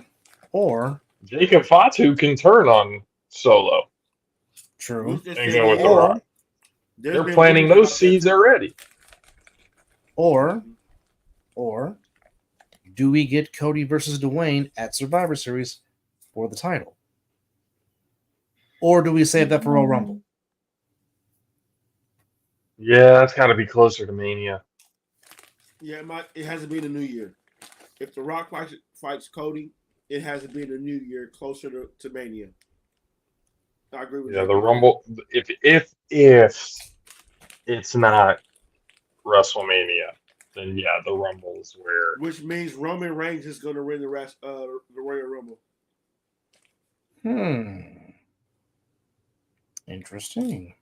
Jacob Fatu can turn on Solo. True. And go with The Rock. They're planting those seeds already. Or do we get Cody versus Dwayne at Survivor Series for the title? Or do we save that for Royal Rumble? Yeah, that's got to be closer to Mania. Yeah, it has to be the new year. If The Rock fights Cody, it has to be the new year, closer to Mania. I agree with you. Yeah, the Rumble. If it's not WrestleMania, then yeah, the Rumble is where. Which means Roman Reigns is going to win the Royal Rumble. Interesting.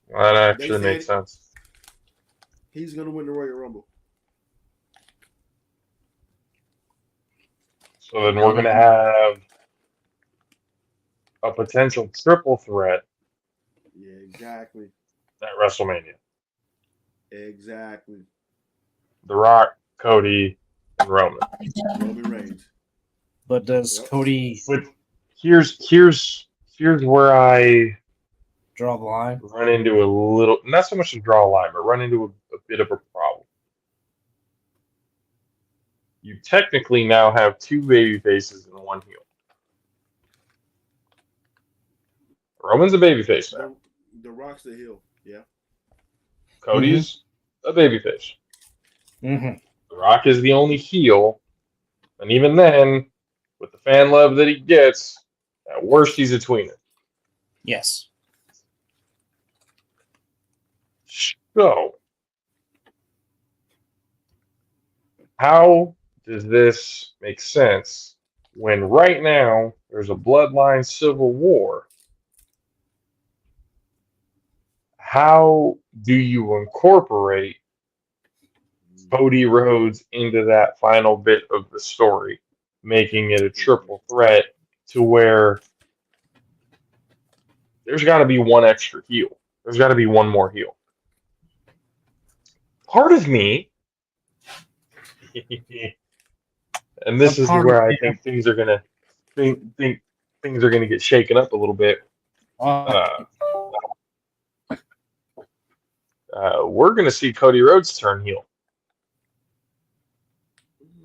That actually makes sense. He's going to win the Royal Rumble. So then we're going to have a potential triple threat. Yeah, exactly. At WrestleMania. Exactly. The Rock, Cody, and Roman. Roman Reigns. But does Cody? But here's where I draw the line. Run into a little, not so much to draw a line, but run into a bit of a problem. You technically now have two baby faces and one heel. Roman's a babyface now. The Rock's the heel. Yeah. Cody's a babyface. Mm-hmm. The Rock is the only heel, and even then, with the fan love that he gets, at worst he's a tweener. Yes. So, how does this make sense when right now there's a bloodline civil war? How do you incorporate Cody Rhodes into that final bit of the story, making it a triple threat to where there's got to be one extra heel? There's got to be one more heel. Part of me, and this is where I think things are gonna think things are gonna get shaken up a little bit. We're gonna see Cody Rhodes turn heel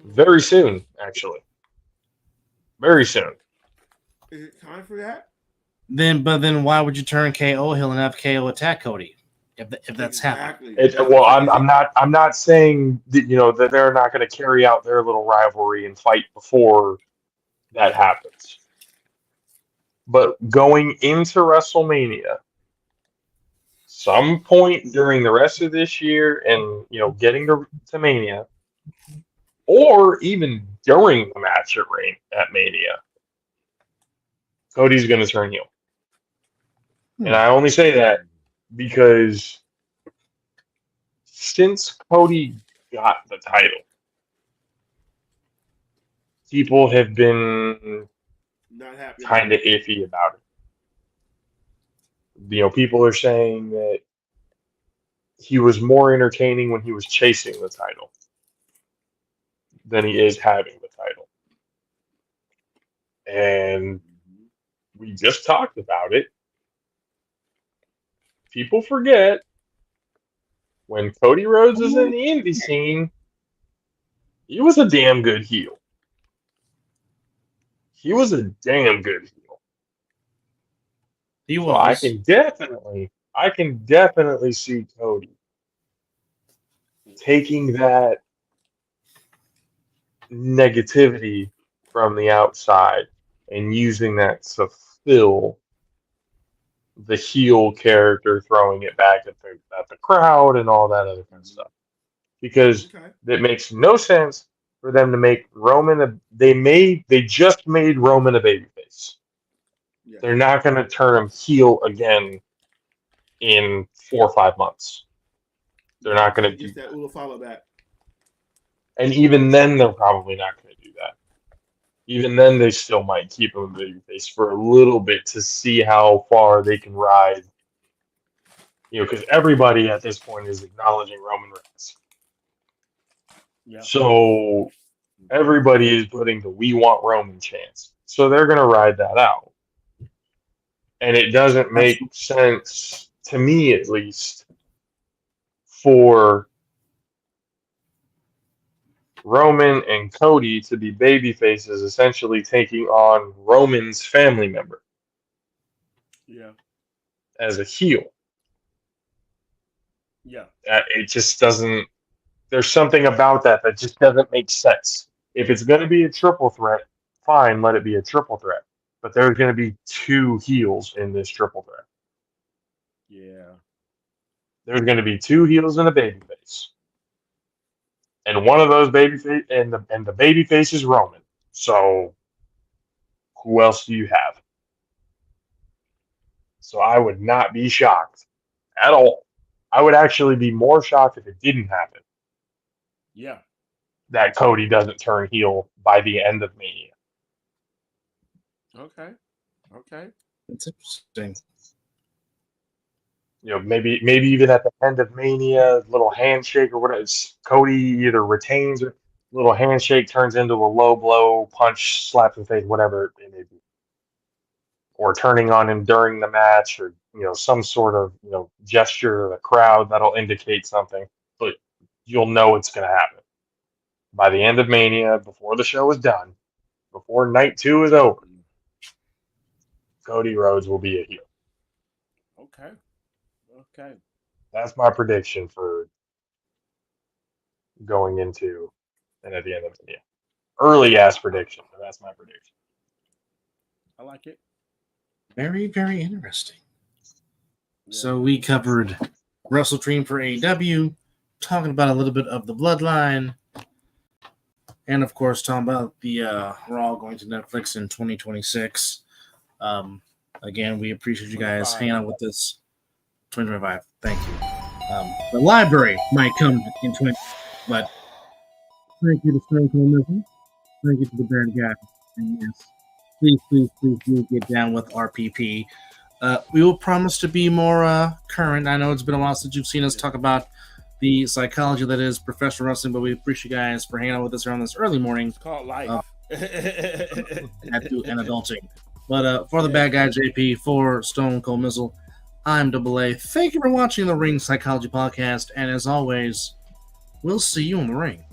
very soon, actually. Very soon. Is it time for that? But then why would you turn KO heel and have KO attack Cody? If that's happening. Well, I'm not saying that, that they're not going to carry out their little rivalry and fight before that happens. But going into WrestleMania, some point during the rest of this year, and getting to Mania, or even during the match at Mania, Cody's going to turn heel. And I only say that because since Cody got the title, people have been not happy, kind of iffy about it. People are saying that he was more entertaining when he was chasing the title. than he is having the title. And we just talked about it. People forget when Cody Rhodes was in the indie scene, he was a damn good heel. He was a damn good heel. He So was. I can definitely see Cody taking that negativity from the outside and using that to fill the heel character, throwing it back at the crowd and all that other kind of stuff. Because it makes no sense for them to make Roman they just made Roman a babyface. Yeah. They're not going to turn him heel again in 4 or 5 months. They're not going to do that. that. We'll follow that. And even then, they're probably not going to do that. Even then, they still might keep him a babyface for a little bit to see how far they can ride. Because everybody at this point is acknowledging Roman Reigns. Yeah. So everybody is putting the "we want Roman" chance. So they're going to ride that out. And it doesn't make sense, to me at least, for Roman and Cody to be babyfaces, essentially taking on Roman's family member. Yeah. As a heel. Yeah. It just doesn't. There's something about that just doesn't make sense. If it's going to be a triple threat, fine, let it be a triple threat. But there's going to be 2 heels in this triple threat. Yeah. There's going to be 2 heels and a babyface. And one of those babyface and the babyface is Roman. So who else do you have? So I would not be shocked at all. I would actually be more shocked if it didn't happen. Yeah. That Cody doesn't turn heel by the end of Mania. Okay. That's interesting. Maybe even at the end of Mania, little handshake or whatever. Cody either retains or little handshake turns into a low blow, punch, slap in the face, whatever it may be. Or turning on him during the match, or some sort of gesture to the crowd that'll indicate something. But you'll know it's going to happen by the end of Mania, before the show is done, before night 2 is over. Cody Rhodes will be a heel. Okay. That's my prediction for going into and at the end of Mania. Early ass prediction, but that's my prediction. I like it. Very, very interesting. Yeah. So we covered Wrestle Dream for AEW, talking about a little bit of the Bloodline, and of course talking about the Raw going to Netflix in 2026. Again, we appreciate you guys hanging out with us. 2025. Thank you. The library might come in 20, but thank you to Stone Cold Missile. Thank you to the Bad Guy. And yes, please do get down with RPP. We will promise to be more current. I know it's been a while since you've seen us talk about the psychology that is professional wrestling, but we appreciate you guys for hanging out with us around this early morning. It's called life. And adulting. But for the Bad Guy JP, for Stone Cold Missile, I'm Double A. Thank you for watching the Ring Psychology Podcast, and as always, we'll see you in the ring.